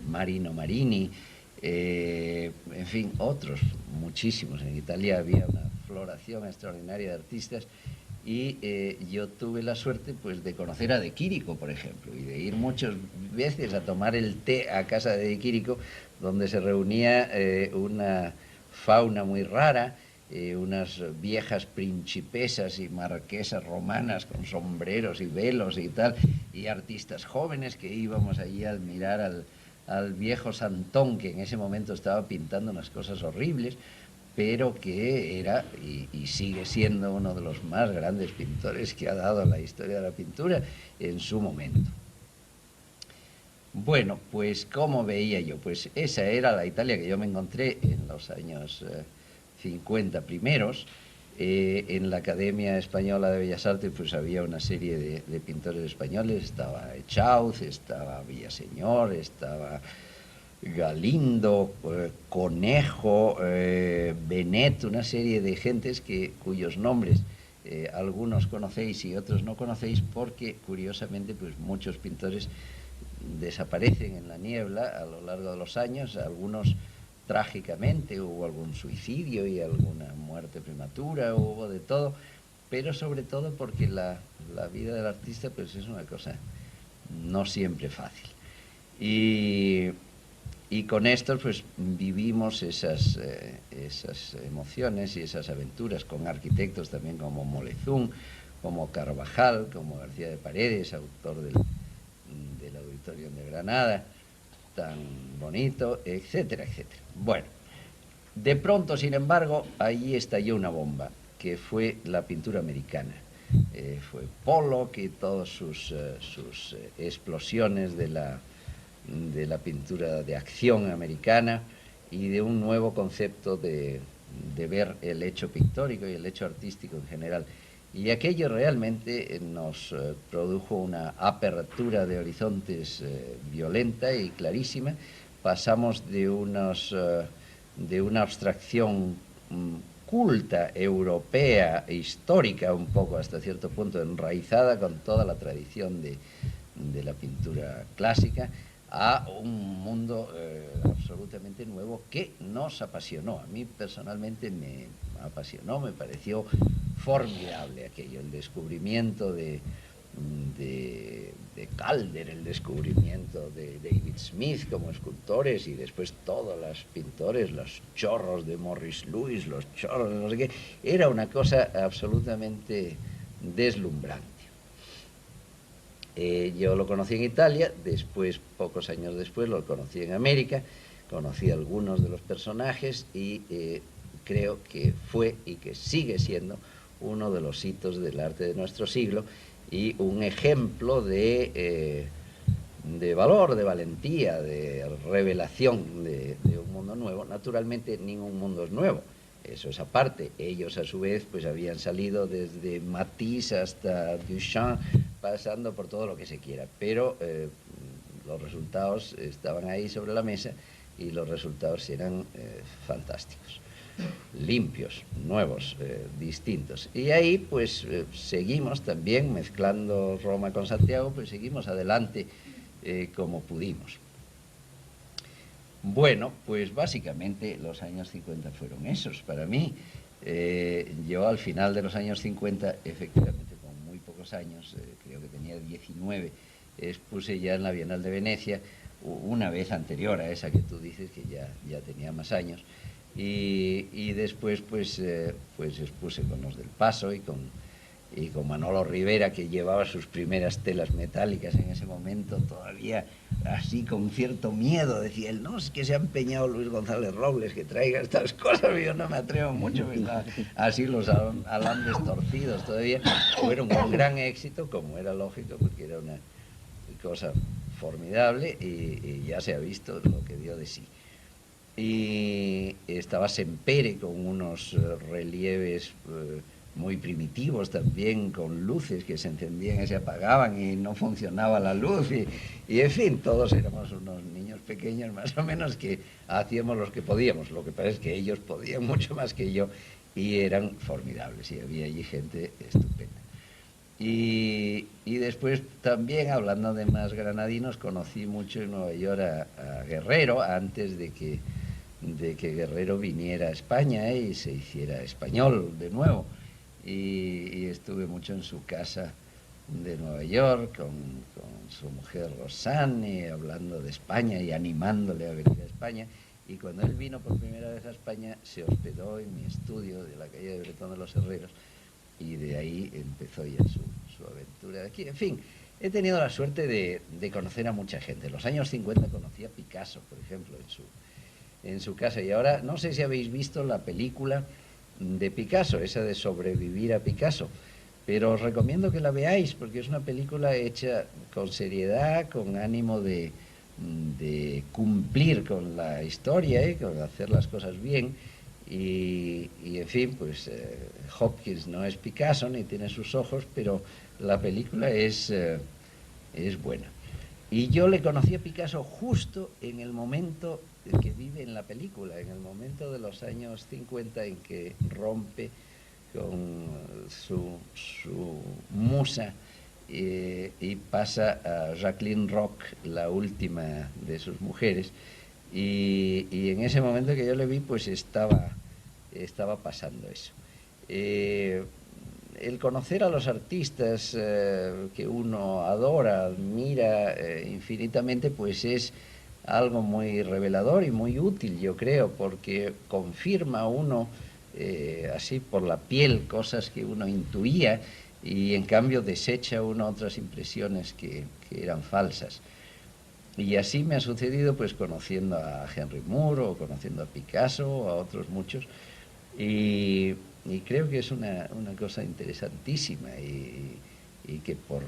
Marino Marini, en fin, otros muchísimos. En Italia había una floración extraordinaria de artistas y yo tuve la suerte pues de conocer a De Chirico, por ejemplo, y de ir muchas veces a tomar el té a casa de Chirico, donde se reunía una fauna muy rara, unas viejas principesas y marquesas romanas con sombreros y velos y tal, y artistas jóvenes que íbamos allí a admirar al viejo Santón, que en ese momento estaba pintando unas cosas horribles, pero que era y sigue siendo uno de los más grandes pintores que ha dado la historia de la pintura en su momento. Bueno, pues ¿cómo veía yo? Pues esa era la Italia que yo me encontré en los años 50 primeros. En la Academia Española de Bellas Artes pues había una serie de pintores españoles, estaba Echauz, estaba Villaseñor, estaba Galindo, Conejo, Benet, una serie de gentes cuyos nombres algunos conocéis y otros no conocéis, porque curiosamente pues muchos pintores desaparecen en la niebla a lo largo de los años, algunos trágicamente, hubo algún suicidio y alguna muerte prematura, hubo de todo, pero sobre todo porque la vida del artista pues es una cosa no siempre fácil. Y con estos pues vivimos esas emociones y esas aventuras con arquitectos también como Moctezún, como Carvajal, como García de Paredes, autor del Auditorium de Granada, tan bonito, etcétera, etcétera. Bueno, de pronto, sin embargo, allí estalló una bomba, que fue la pintura americana. Fue Pollock y todas sus explosiones de la pintura de acción americana y de un nuevo concepto de ver el hecho pictórico y el hecho artístico en general. Y aquello realmente nos produjo una apertura de horizontes violenta y clarísima. Pasamos de una abstracción culta, europea, histórica un poco hasta cierto punto, enraizada con toda la tradición de la pintura clásica, a un mundo absolutamente nuevo que nos apasionó. A mí personalmente me apasionó, me pareció formidable aquello, el descubrimiento de Calder, el descubrimiento de David Smith como escultores y después todos los pintores, los chorros de Morris Louis, los chorros de no sé qué, era una cosa absolutamente deslumbrante. Yo lo conocí en Italia, después, pocos años después, lo conocí en América, conocí a algunos de los personajes y creo que fue y que sigue siendo uno de los hitos del arte de nuestro siglo y un ejemplo de valor, de valentía, de revelación de un mundo nuevo. Naturalmente ningún mundo es nuevo, eso es aparte. Ellos a su vez pues habían salido desde Matisse hasta Duchamp, pasando por todo lo que se quiera, pero los resultados estaban ahí sobre la mesa y los resultados eran fantásticos, limpios, nuevos, distintos. Y ahí pues seguimos también mezclando Roma con Santiago, pues seguimos adelante como pudimos. Bueno, pues básicamente los años 50 fueron esos para mí. Yo al final de los años 50, efectivamente con muy pocos años, creo que tenía 19, expuse ya en la Bienal de Venecia, una vez anterior a esa que tú dices, que ya tenía más años, y después pues expuse con los del Paso y con Manolo Rivera, que llevaba sus primeras telas metálicas en ese momento, todavía así con cierto miedo, decía él, no, es que se ha empeñado Luis González Robles que traiga estas cosas, yo no me atrevo mucho, ¿verdad? Así los alambres torcidos todavía. Fueron un gran éxito, como era lógico, porque era una cosa formidable y ya se ha visto lo que dio de sí. Y estaba Sempere con unos relieves muy primitivos también, con luces que se encendían y se apagaban y no funcionaba la luz y en fin, todos éramos unos niños pequeños más o menos que hacíamos lo que podíamos. Lo que pasa es que ellos podían mucho más que yo y eran formidables y había allí gente estupenda. Y después también, hablando de más granadinos, conocí mucho en Nueva York a Guerrero antes de que Guerrero viniera a España y se hiciera español de nuevo. Y estuve mucho en su casa de Nueva York con su mujer Rosanne, hablando de España y animándole a venir a España. Y cuando él vino por primera vez a España, se hospedó en mi estudio de la calle de Bretón de los Herreros y de ahí empezó ya su aventura de aquí. En fin, he tenido la suerte de conocer a mucha gente. En los años 50 conocí a Picasso, por ejemplo, en su casa. Y ahora, no sé si habéis visto la película de Picasso, esa de Sobrevivir a Picasso, pero os recomiendo que la veáis porque es una película hecha con seriedad, con ánimo de de cumplir con la historia, con hacer las cosas bien. Y en fin, pues Hopkins no es Picasso ni tiene sus ojos, pero la película es buena. Y yo le conocí a Picasso justo en el momento que vive en la película, en el momento de los años 50 en que rompe con su musa y pasa a Jacqueline Roch, la última de sus mujeres. Y en ese momento que yo le vi, pues estaba pasando eso. El conocer a los artistas que uno adora, admira infinitamente, pues es algo muy revelador y muy útil, yo creo, porque confirma a uno así por la piel cosas que uno intuía y en cambio desecha uno otras impresiones que eran falsas. Y así me ha sucedido pues conociendo a Henry Moore o conociendo a Picasso o a otros muchos, y creo que es una cosa interesantísima y que por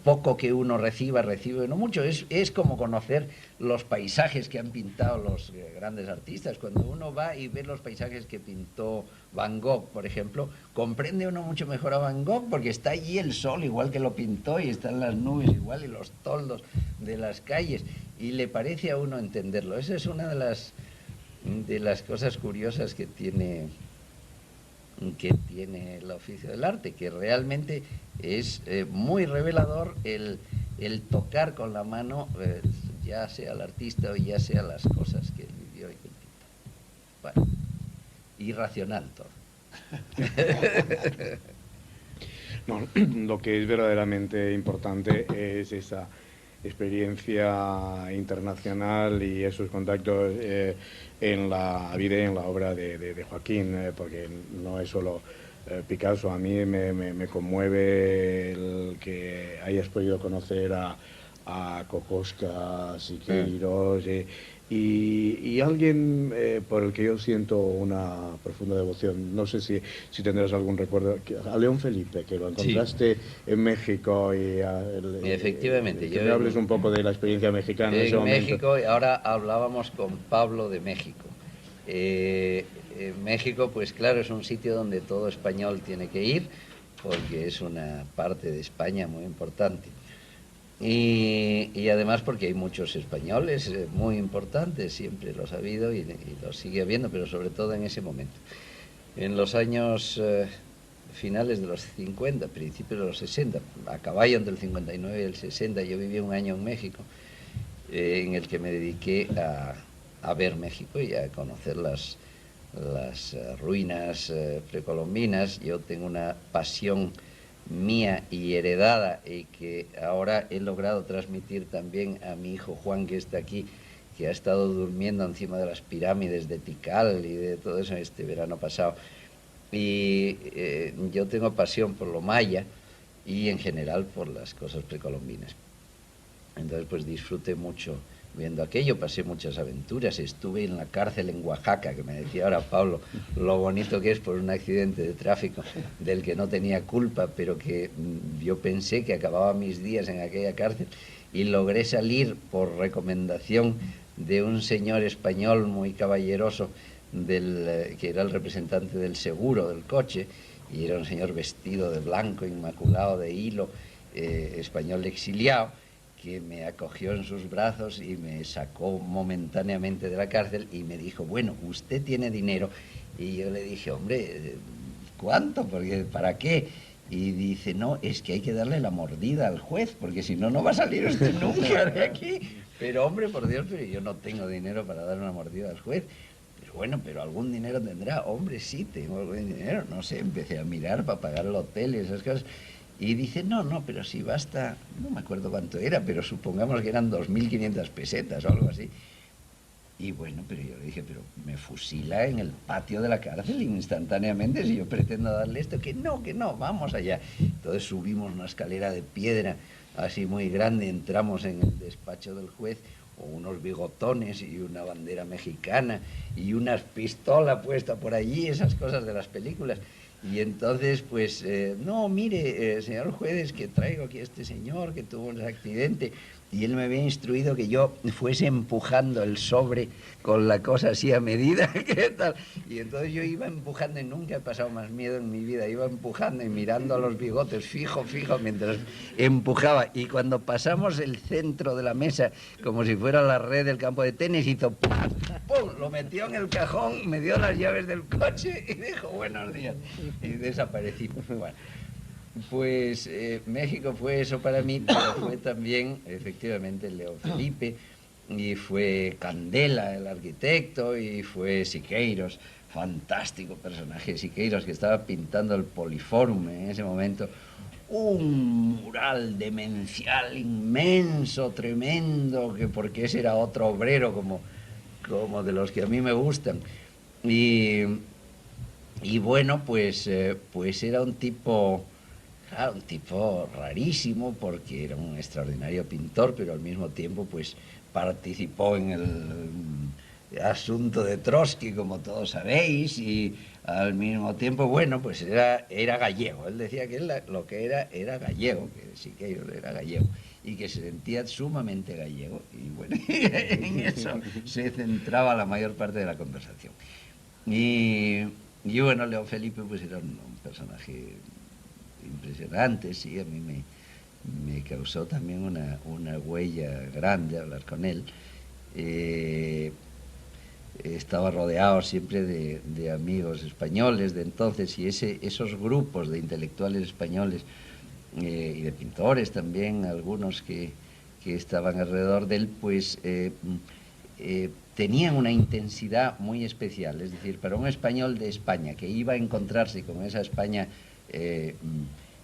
poco que uno recibe no mucho. Es como conocer los paisajes que han pintado los grandes artistas. Cuando uno va y ve los paisajes que pintó Van Gogh, por ejemplo, comprende uno mucho mejor a Van Gogh porque está allí el sol igual que lo pintó y están las nubes igual y los toldos de las calles y le parece a uno entenderlo. Esa es una de las cosas curiosas que tiene el oficio del arte, que realmente es muy revelador el tocar con la mano, ya sea el artista o ya sea las cosas que él vivió y que pintó. Bueno, irracional todo. No, lo que es verdaderamente importante es esa experiencia internacional y esos contactos en la vida y en la obra de Joaquín, porque no es solo Picasso. A mí me conmueve el que hayas podido conocer a Kokoschka, Siqueiros y alguien por el que yo siento una profunda devoción. No sé si tendrás algún recuerdo, a León Felipe, que lo encontraste en México y efectivamente. Que me hables un poco de la experiencia mexicana en ese momento. México, y ahora hablábamos con Pablo de México. México, pues claro, es un sitio donde todo español tiene que ir, porque es una parte de España muy importante. Y además porque hay muchos españoles muy importantes, siempre los ha habido y los sigue habiendo, pero sobre todo en ese momento. En los años finales de los 50, principios de los 60, a caballo entre el 59 y el 60, yo viví un año en México, en el que me dediqué a ver México y a conocer las ruinas precolombinas. Yo tengo una pasión mía y heredada y que ahora he logrado transmitir también a mi hijo Juan, que está aquí, que ha estado durmiendo encima de las pirámides de Tikal y de todo eso este verano pasado. Y yo tengo pasión por lo maya y en general por las cosas precolombinas. Entonces pues disfruté mucho viendo aquello, pasé muchas aventuras, estuve en la cárcel en Oaxaca, que me decía ahora Pablo lo bonito que es por un accidente de tráfico del que no tenía culpa, pero que yo pensé que acababa mis días en aquella cárcel y logré salir por recomendación de un señor español muy caballeroso que era el representante del seguro del coche, y era un señor vestido de blanco, inmaculado de hilo, español exiliado, que me acogió en sus brazos y me sacó momentáneamente de la cárcel y me dijo, bueno, usted tiene dinero. Y yo le dije, hombre, ¿cuánto? Porque, ¿para qué? Y dice, no, es que hay que darle la mordida al juez, porque si no, no va a salir usted nunca de aquí. Pero, hombre, por Dios, pero yo no tengo dinero para dar una mordida al juez. Pero bueno, pero algún dinero tendrá. Hombre, sí, tengo algún dinero. No sé, empecé a mirar para pagar el hotel y esas cosas. Y dice, no, pero si basta, no me acuerdo cuánto era, pero supongamos que eran 2.500 pesetas o algo así. Y bueno, pero yo le dije, pero me fusila en el patio de la cárcel instantáneamente si yo pretendo darle esto. Que no, vamos allá. Entonces subimos una escalera de piedra así muy grande, entramos en el despacho del juez, con unos bigotones y una bandera mexicana y una pistola puesta por allí, esas cosas de las películas. Y entonces, pues, no, mire, señor juez, que traigo aquí a este señor que tuvo un accidente. Y él me había instruido que yo fuese empujando el sobre con la cosa así a medida que tal. Y entonces yo iba empujando y nunca he pasado más miedo en mi vida. Iba empujando y mirando a los bigotes fijo, mientras empujaba. Y cuando pasamos el centro de la mesa, como si fuera la red del campo de tenis, hizo ¡pam! ¡Pum! Lo metió en el cajón, me dio las llaves del coche y dijo buenos días. Y desaparecí. Bueno. Pues México fue eso para mí, pero fue también efectivamente León Felipe, y fue Candela, el arquitecto, y fue Siqueiros, fantástico personaje Siqueiros, que estaba pintando el Poliforum en ese momento, un mural demencial inmenso, tremendo, que porque ese era otro obrero como de los que a mí me gustan. Y bueno, pues era un tipo... Claro, un tipo rarísimo porque era un extraordinario pintor, pero al mismo tiempo pues participó en el asunto de Trotsky, como todos sabéis, y al mismo tiempo, bueno, pues era gallego. Él decía que él lo que era gallego, que Siqueiros era gallego, y que se sentía sumamente gallego. Y bueno, en eso se centraba la mayor parte de la conversación. Y bueno, León Felipe pues era un personaje impresionante, sí, a mí me causó también una huella grande hablar con él. Estaba rodeado siempre de amigos españoles de entonces, y esos grupos de intelectuales españoles y de pintores también, algunos que estaban alrededor de él, pues tenían una intensidad muy especial. Es decir, para un español de España que iba a encontrarse con esa España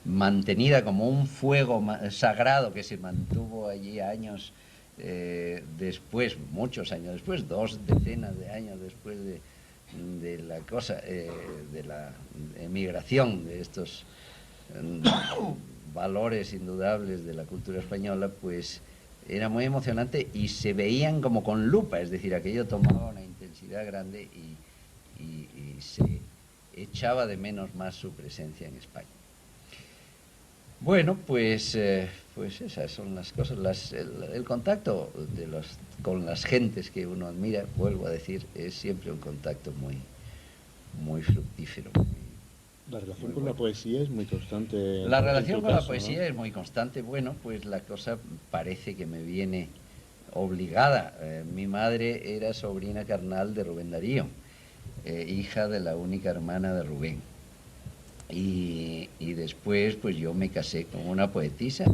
mantenida como un fuego sagrado que se mantuvo allí años después, muchos años después, 2 decenas de años después de la cosa, de la emigración de estos valores indudables de la cultura española, pues era muy emocionante y se veían como con lupa, es decir, aquello tomaba una intensidad grande y se echaba de menos más su presencia en España. Bueno, pues esas son las cosas. El contacto con las gentes que uno admira, vuelvo a decir, es siempre un contacto muy, muy fructífero. La relación con la poesía es muy constante. La relación con la poesía es muy constante. Bueno, pues la cosa parece que me viene obligada. Mi madre era sobrina carnal de Rubén Darío, hija de la única hermana de Rubén. Y después pues yo me casé con una poetisa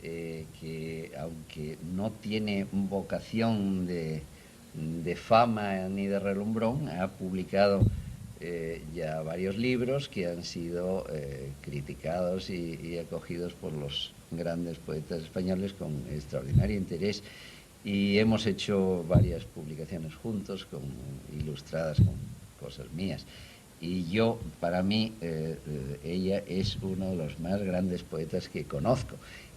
que, aunque no tiene vocación de fama ni de relumbrón, ha publicado ya varios libros que han sido criticados y acogidos por los grandes poetas españoles con extraordinario interés, y hemos hecho varias publicaciones juntos, ilustradas con cosas mías. Y yo, para mí, ella es uno de los más grandes poetas que conozco,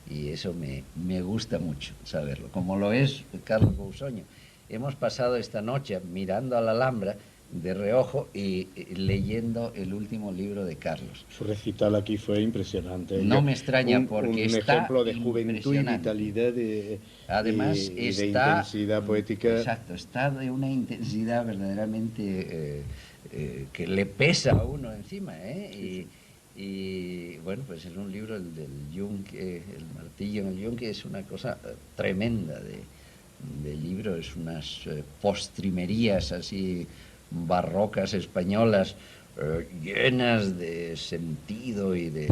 y eso me gusta mucho saberlo, como lo es Carlos Cousoño. Hemos pasado esta noche mirando a la Alhambra de reojo y leyendo el último libro de Carlos. Su recital aquí fue impresionante. No me extraña, porque un está ejemplo de juventud y vitalidad además y de intensidad poética. Exacto, está de una intensidad verdaderamente que le pesa a uno encima, ¿eh? Y bueno, pues es un libro, el del yunque, el martillo en el yunque, es una cosa tremenda de libro, es unas postrimerías así barrocas españolas, llenas de sentido y de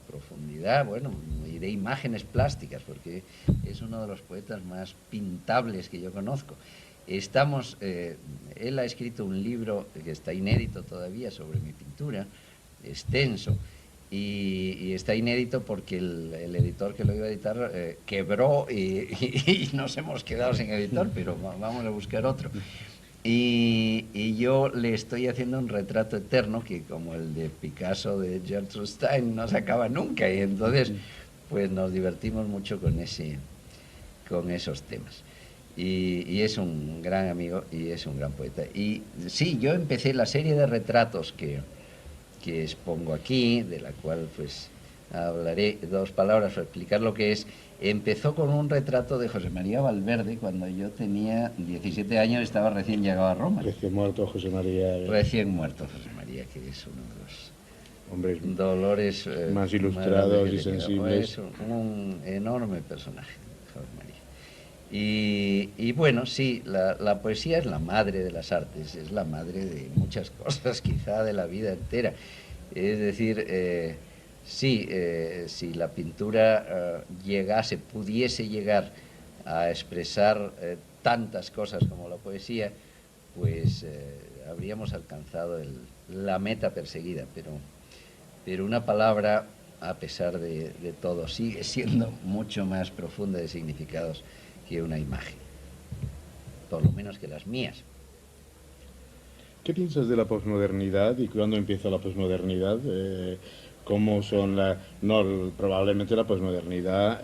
profundidad, bueno, y de imágenes plásticas, porque es uno de los poetas más pintables que yo conozco. Él ha escrito un libro que está inédito todavía sobre mi pintura, extenso, y está inédito porque el editor que lo iba a editar quebró y nos hemos quedado sin editor, pero vamos a buscar otro. Y yo le estoy haciendo un retrato eterno que, como el de Picasso, de Gertrude Stein, no se acaba nunca, y entonces pues nos divertimos mucho con esos temas. Y es un gran amigo y es un gran poeta. Y sí, yo empecé la serie de retratos que que expongo aquí, de la cual pues hablaré 2 palabras para explicar lo que es. Empezó con un retrato de José María Valverde cuando yo tenía 17 años, estaba recién llegado a Roma. Recién muerto José María. Recién muerto José María, que es uno de los Hombres dolores más ilustrados y que sensibles. es un enorme personaje, José María. Y bueno, sí, la poesía es la madre de las artes, es la madre de muchas cosas, quizá de la vida entera. Es decir, sí, si la pintura pudiese llegar a expresar tantas cosas como la poesía, pues habríamos alcanzado la meta perseguida, pero una palabra, a pesar de todo, sigue siendo mucho más profunda de significados que una imagen, por lo menos que las mías. ¿Qué piensas de la posmodernidad y cuándo empieza la posmodernidad? ¿Cómo son probablemente la posmodernidad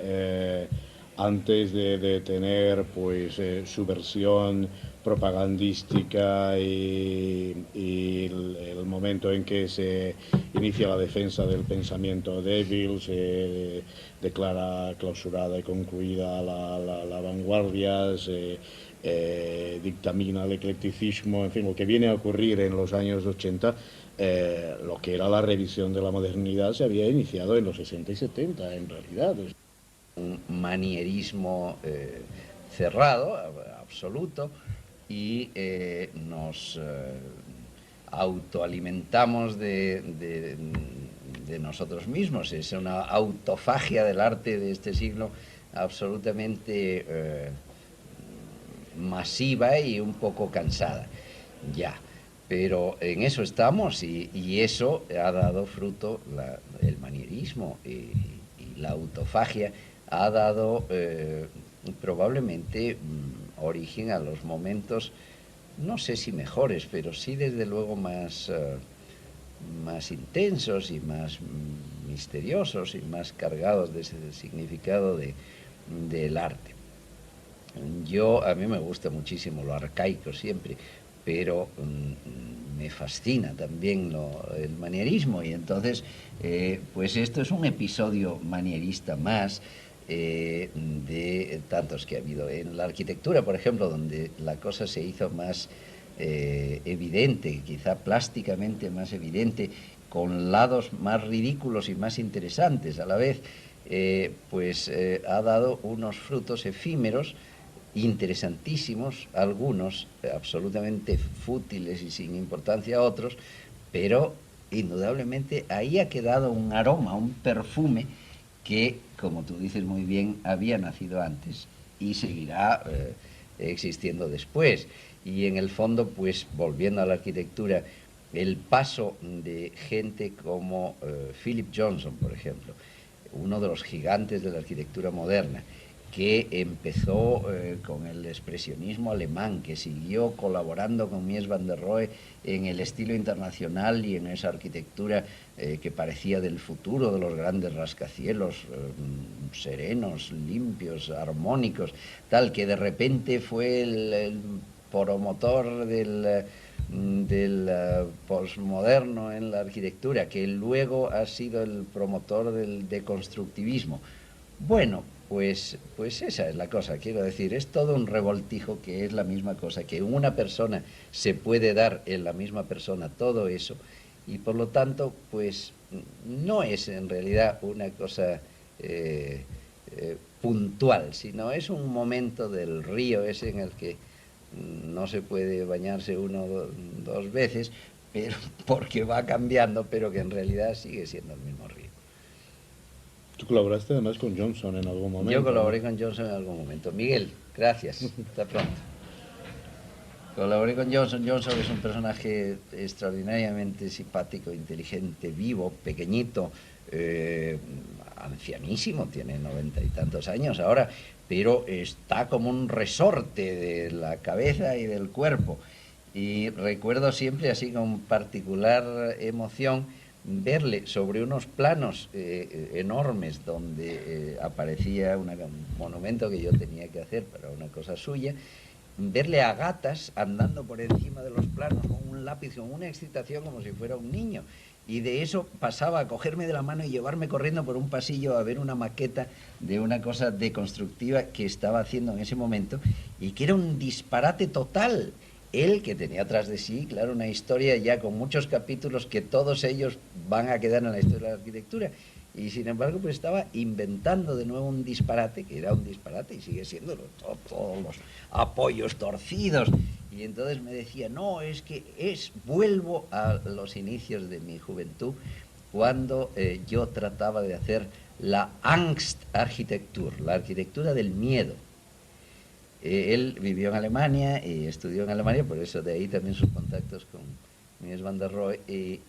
antes de tener pues su versión propagandística y el momento en que se inicia la defensa del pensamiento débil, se declara clausurada y concluida la vanguardia, dictamina el eclecticismo, en fin, lo que viene a ocurrir en los años 80, lo que era la revisión de la modernidad se había iniciado en los 60 y 70, en realidad. Un manierismo cerrado, absoluto, y nos autoalimentamos de nosotros mismos. Es una autofagia del arte de este siglo absolutamente masiva y un poco cansada ya, pero en eso estamos y eso ha dado fruto, el manierismo y la autofagia ha dado probablemente origen a los momentos, no sé si mejores, pero sí desde luego más intensos y más misteriosos y más cargados de ese significado del arte. A mí me gusta muchísimo lo arcaico siempre, pero me fascina también el manierismo, y entonces pues esto es un episodio manierista más de tantos que ha habido en la arquitectura, por ejemplo, donde la cosa se hizo más evidente, quizá plásticamente más evidente, con lados más ridículos y más interesantes a la vez, ha dado unos frutos efímeros interesantísimos, algunos absolutamente fútiles y sin importancia otros, pero indudablemente ahí ha quedado un aroma, un perfume que, como tú dices muy bien, había nacido antes y seguirá existiendo después. Y en el fondo, pues volviendo a la arquitectura, el paso de gente como Philip Johnson, por ejemplo, uno de los gigantes de la arquitectura moderna, que empezó con el expresionismo alemán, que siguió colaborando con Mies van der Rohe en el estilo internacional y en esa arquitectura que parecía del futuro, de los grandes rascacielos serenos, limpios, armónicos, tal, que de repente fue el promotor del posmoderno en la arquitectura, que luego ha sido el promotor del deconstructivismo. Bueno, pues esa es la cosa, quiero decir, es todo un revoltijo, que es la misma cosa, que una persona se puede dar en la misma persona todo eso, y por lo tanto, pues no es en realidad una cosa puntual, sino es un momento del río ese en el que no se puede bañarse uno dos veces, pero porque va cambiando, pero que en realidad sigue siendo el mismo río. Tú colaboraste además con Johnson en algún momento. Yo colaboré con Johnson en algún momento. Miguel, gracias. Hasta pronto. Colaboré con Johnson. Johnson es un personaje extraordinariamente simpático, inteligente, vivo, pequeñito, ancianísimo, tiene 90 y tantos años ahora, pero está como un resorte de la cabeza y del cuerpo. Y recuerdo siempre, así con particular emoción, verle sobre unos planos enormes donde aparecía un monumento que yo tenía que hacer para una cosa suya, verle a gatas andando por encima de los planos con un lápiz, con una excitación como si fuera un niño. Y de eso pasaba a cogerme de la mano y llevarme corriendo por un pasillo a ver una maqueta de una cosa deconstructiva que estaba haciendo en ese momento y que era un disparate total. Él, que tenía atrás de sí, claro, una historia ya con muchos capítulos que todos ellos van a quedar en la historia de la arquitectura. Y sin embargo, pues estaba inventando de nuevo un disparate, que era un disparate y sigue siendo todos los apoyos torcidos. Y entonces me decía, no, es que vuelvo a los inicios de mi juventud, cuando yo trataba de hacer la Angst-Architektur, la arquitectura del miedo. Él vivió en Alemania y estudió en Alemania, por eso de ahí también sus contactos con Mies van der Rohe, y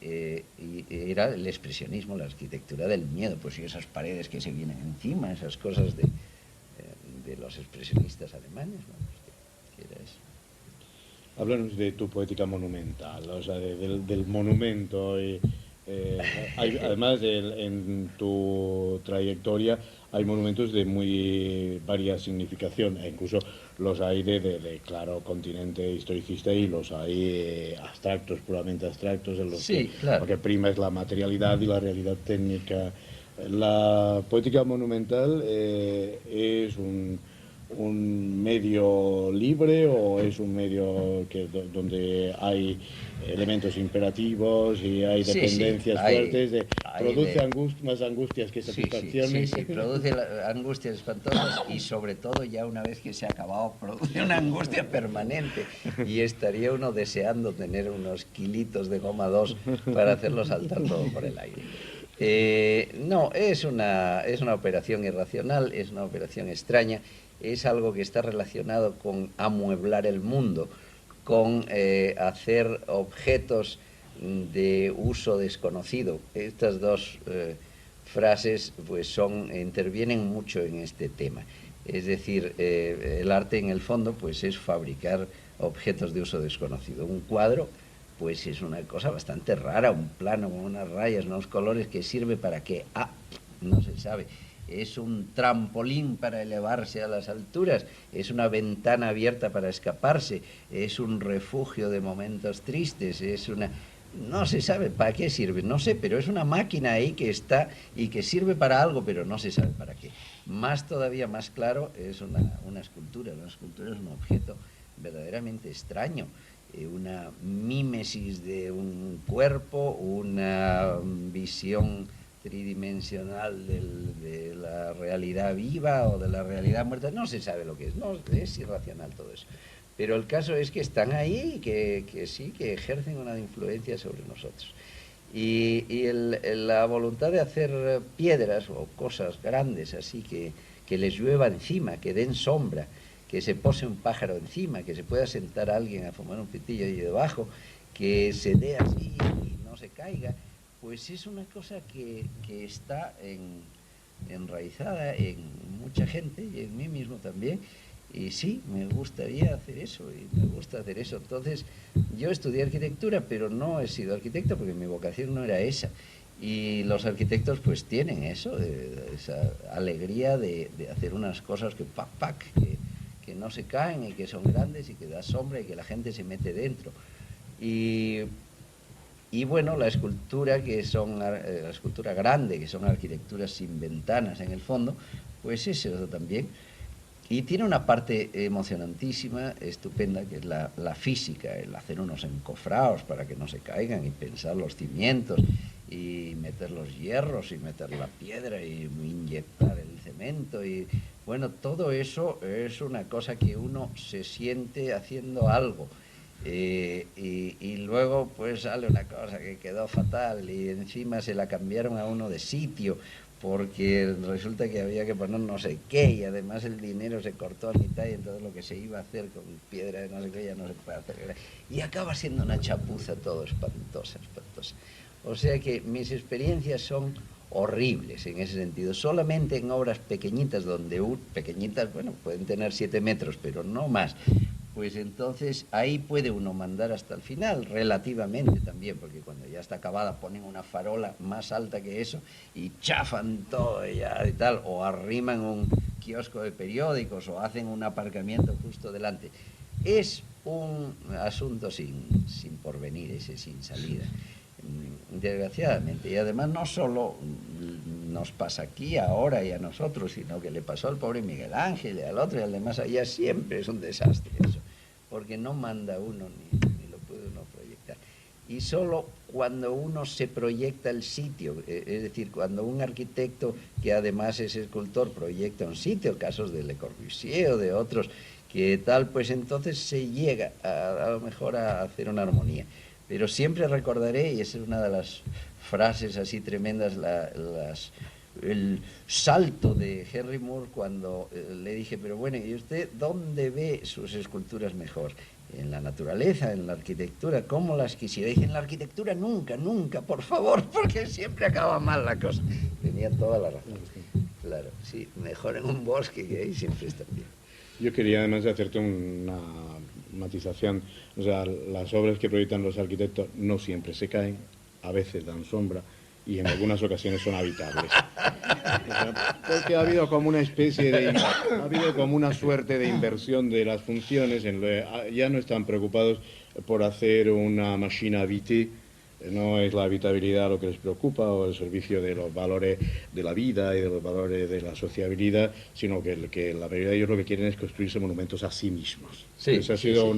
era el expresionismo, la arquitectura del miedo, pues y esas paredes que se vienen encima, esas cosas de los expresionistas alemanes, ¿no? ¿Qué era eso? Háblanos de tu poética monumental, o sea, del monumento. Además, en tu trayectoria hay monumentos de muy varias significación, e incluso los hay de claro continente historicista y los hay abstractos, puramente abstractos, en los sí, claro. Lo que prima es la materialidad y la realidad técnica. La poética monumental es un medio libre o es un medio donde hay elementos imperativos y hay dependencias fuertes, produce más angustias que satisfacciones. Sí, produce angustias espantosas y sobre todo ya una vez que se ha acabado produce una angustia permanente y estaría uno deseando tener unos kilitos de goma 2 para hacerlo saltar todo por el aire. No, es una operación irracional, es una operación extraña, es algo que está relacionado con amueblar el mundo, con hacer objetos de uso desconocido. Estas dos frases pues intervienen mucho en este tema. Es decir, el arte en el fondo pues es fabricar objetos de uso desconocido. Un cuadro pues es una cosa bastante rara, un plano con unas rayas, unos colores que sirve para que no se sabe. Es un trampolín para elevarse a las alturas, es una ventana abierta para escaparse, es un refugio de momentos tristes, no se sabe para qué sirve, no sé, pero es una máquina ahí que está y que sirve para algo, pero no se sabe para qué. Todavía más claro es una escultura. Una escultura es un objeto verdaderamente extraño, una mímesis de un cuerpo, una visión tridimensional de la realidad viva o de la realidad muerta, no se sabe lo que es, no, es irracional todo eso. Pero el caso es que están ahí y que sí, que ejercen una influencia sobre nosotros. Y la voluntad de hacer piedras o cosas grandes así que les llueva encima, que den sombra, que se pose un pájaro encima, que se pueda sentar alguien a fumar un pitillo ahí debajo, que se dé así y no se caiga, pues es una cosa que está enraizada en mucha gente y en mí mismo también. Y sí, me gustaría hacer eso y me gusta hacer eso. Entonces, yo estudié arquitectura, pero no he sido arquitecto porque mi vocación no era esa. Y los arquitectos pues tienen eso, esa alegría de hacer unas cosas que que no se caen y que son grandes y que da sombra y que la gente se mete dentro. Y bueno, la escultura la escultura grande, que son arquitecturas sin ventanas en el fondo, pues es eso también. Y tiene una parte emocionantísima, estupenda, que es la física, el hacer unos encofrados para que no se caigan y pensar los cimientos y meter los hierros y meter la piedra y inyectar el cemento. Y bueno, todo eso es una cosa que uno se siente haciendo algo. Y luego pues sale una cosa que quedó fatal y encima se la cambiaron a uno de sitio porque resulta que había que poner no sé qué y además el dinero se cortó a mitad y entonces lo que se iba a hacer con piedra de no sé qué ya no se puede hacer y acaba siendo una chapuza todo espantosa. O sea que mis experiencias son horribles en ese sentido, solamente en obras pequeñitas pequeñitas, bueno, pueden tener 7 metros pero no más. Pues entonces ahí puede uno mandar hasta el final, relativamente también, porque cuando ya está acabada ponen una farola más alta que eso y chafan todo ya y tal, o arriman un kiosco de periódicos o hacen un aparcamiento justo delante. Es un asunto sin porvenir, sin salida. desgraciadamente. Y además no solo nos pasa aquí ahora y a nosotros, sino que le pasó al pobre Miguel Ángel y al otro y al demás allá. Siempre es un desastre eso, porque no manda uno ni lo puede uno proyectar. Y solo cuando uno se proyecta el sitio, es decir, cuando un arquitecto que además es escultor proyecta un sitio, casos de Le Corbusier o de otros, que tal, pues entonces se llega a lo mejor a hacer una armonía. Pero siempre recordaré, y esa es una de las frases así tremendas, el salto de Henry Moore cuando le dije, pero bueno, ¿y usted dónde ve sus esculturas mejor? En la naturaleza, en la arquitectura, ¿cómo las quisiera? Dice, en la arquitectura nunca, nunca, por favor, porque siempre acaba mal la cosa. Tenía toda la razón. Claro, sí, mejor en un bosque, que ahí siempre está bien. Yo quería además de hacerte una matización, o sea, las obras que proyectan los arquitectos no siempre se caen, a veces dan sombra y en algunas ocasiones son habitables. O sea, porque ha habido como una especie de, ha habido como una suerte de inversión de las funciones, ya no están preocupados por hacer una máquina habitée. No es la habitabilidad lo que les preocupa o el servicio de los valores de la vida y de los valores de la sociabilidad, sino que la mayoría de ellos lo que quieren es construirse monumentos a sí mismos. Sí, Esa ha sido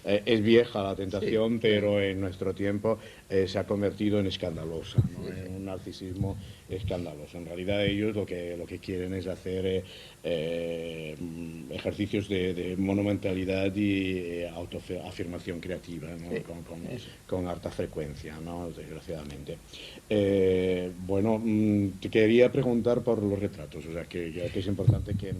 es vieja la tentación, pero en nuestro tiempo se ha convertido en escandalosa, ¿no? En un narcisismo escandaloso. En realidad ellos lo que quieren es hacer ejercicios de monumentalidad y autoafirmación creativa, ¿no? Con harta frecuencia, ¿no? Desgraciadamente. Bueno, te quería preguntar por los retratos, o sea, que es importante que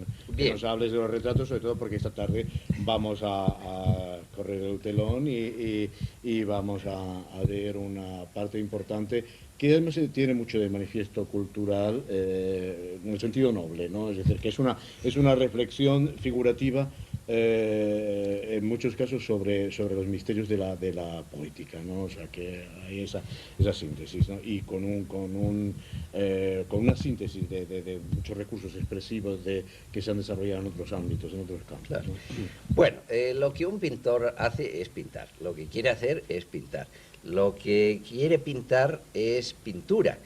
nos hables de los retratos, sobre todo porque esta tarde vamos a correr el telón y vamos a ver una parte importante que además tiene mucho de manifiesto cultural en el sentido noble, ¿no? Es decir, que es una reflexión figurativa en muchos casos sobre los misterios de la poética, ¿no? O sea, que hay esa síntesis, ¿no? Y con una síntesis de muchos recursos expresivos que se han desarrollado en otros ámbitos, en otros campos. Claro. ¿No? Bueno, lo que un pintor hace es pintar, lo que quiere hacer es pintar. Lo que quiere pintar es pintura.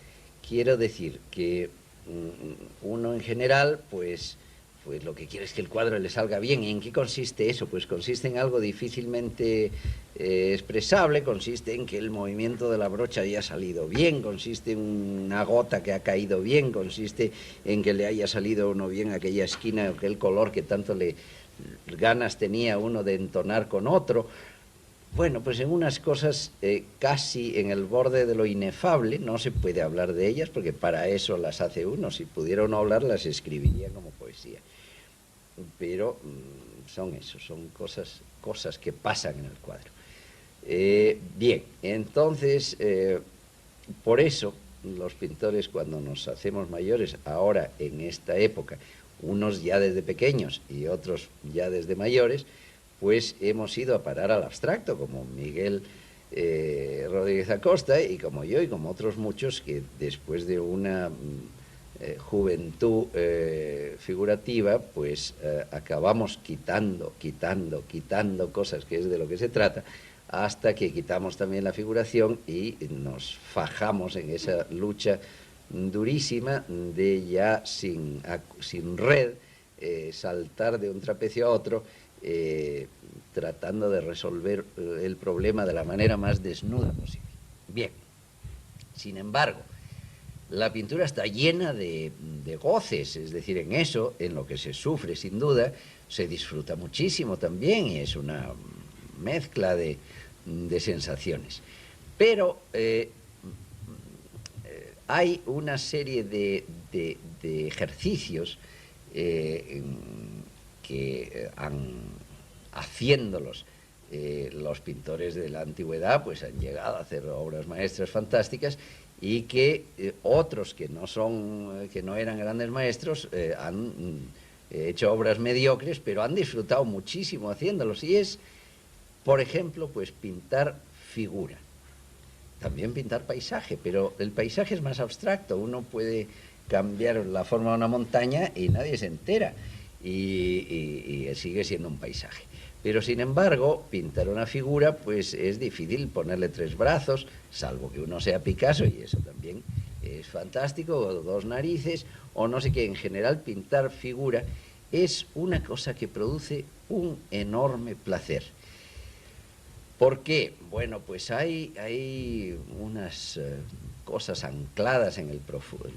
Quiero decir que uno en general, pues lo que quiere es que el cuadro le salga bien. ¿Y en qué consiste eso? Pues consiste en algo difícilmente expresable, consiste en que el movimiento de la brocha haya salido bien, consiste en una gota que ha caído bien, consiste en que le haya salido uno bien aquella esquina o aquel color que tanto ganas tenía uno de entonar con otro. Bueno, pues en unas cosas casi en el borde de lo inefable, no se puede hablar de ellas porque para eso las hace uno, si pudiera uno hablar las escribiría como poesía. Pero son cosas que pasan en el cuadro. Bien, entonces, por eso los pintores cuando nos hacemos mayores, ahora en esta época, unos ya desde pequeños y otros ya desde mayores, pues hemos ido a parar al abstracto, como Miguel Rodríguez Acosta y como yo y como otros muchos que después de una juventud figurativa, pues acabamos quitando cosas, que es de lo que se trata, hasta que quitamos también la figuración y nos fajamos en esa lucha durísima de ya sin red, saltar de un trapecio a otro, tratando de resolver el problema de la manera más desnuda posible. Bien, sin embargo, la pintura está llena de goces, es decir, en eso, en lo que se sufre sin duda, se disfruta muchísimo también y es una mezcla de sensaciones. Pero hay una serie de ejercicios que haciéndolos los pintores de la antigüedad pues han llegado a hacer obras maestras fantásticas y que otros que no eran grandes maestros han hecho obras mediocres, pero han disfrutado muchísimo haciéndolos, y es, por ejemplo, pues pintar figura. También pintar paisaje, pero el paisaje es más abstracto, uno puede cambiar la forma de una montaña y nadie se entera, y sigue siendo un paisaje. Pero sin embargo, pintar una figura pues es difícil ponerle 3 brazos, salvo que uno sea Picasso, y eso también es fantástico, o 2 narices, o no sé qué. En general, pintar figura es una cosa que produce un enorme placer. ¿Por qué? Bueno, pues hay unas cosas ancladas en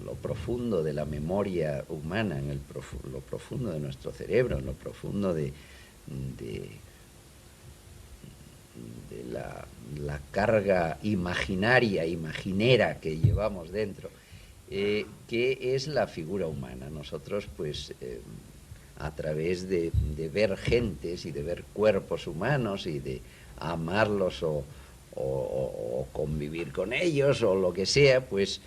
lo profundo de la memoria humana, en lo profundo de nuestro cerebro, en lo profundo de la carga imaginaria, imaginera que llevamos dentro, que es la figura humana. Nosotros, pues, a través de ver gentes y de ver cuerpos humanos y de amarlos o convivir con ellos o lo que sea, pues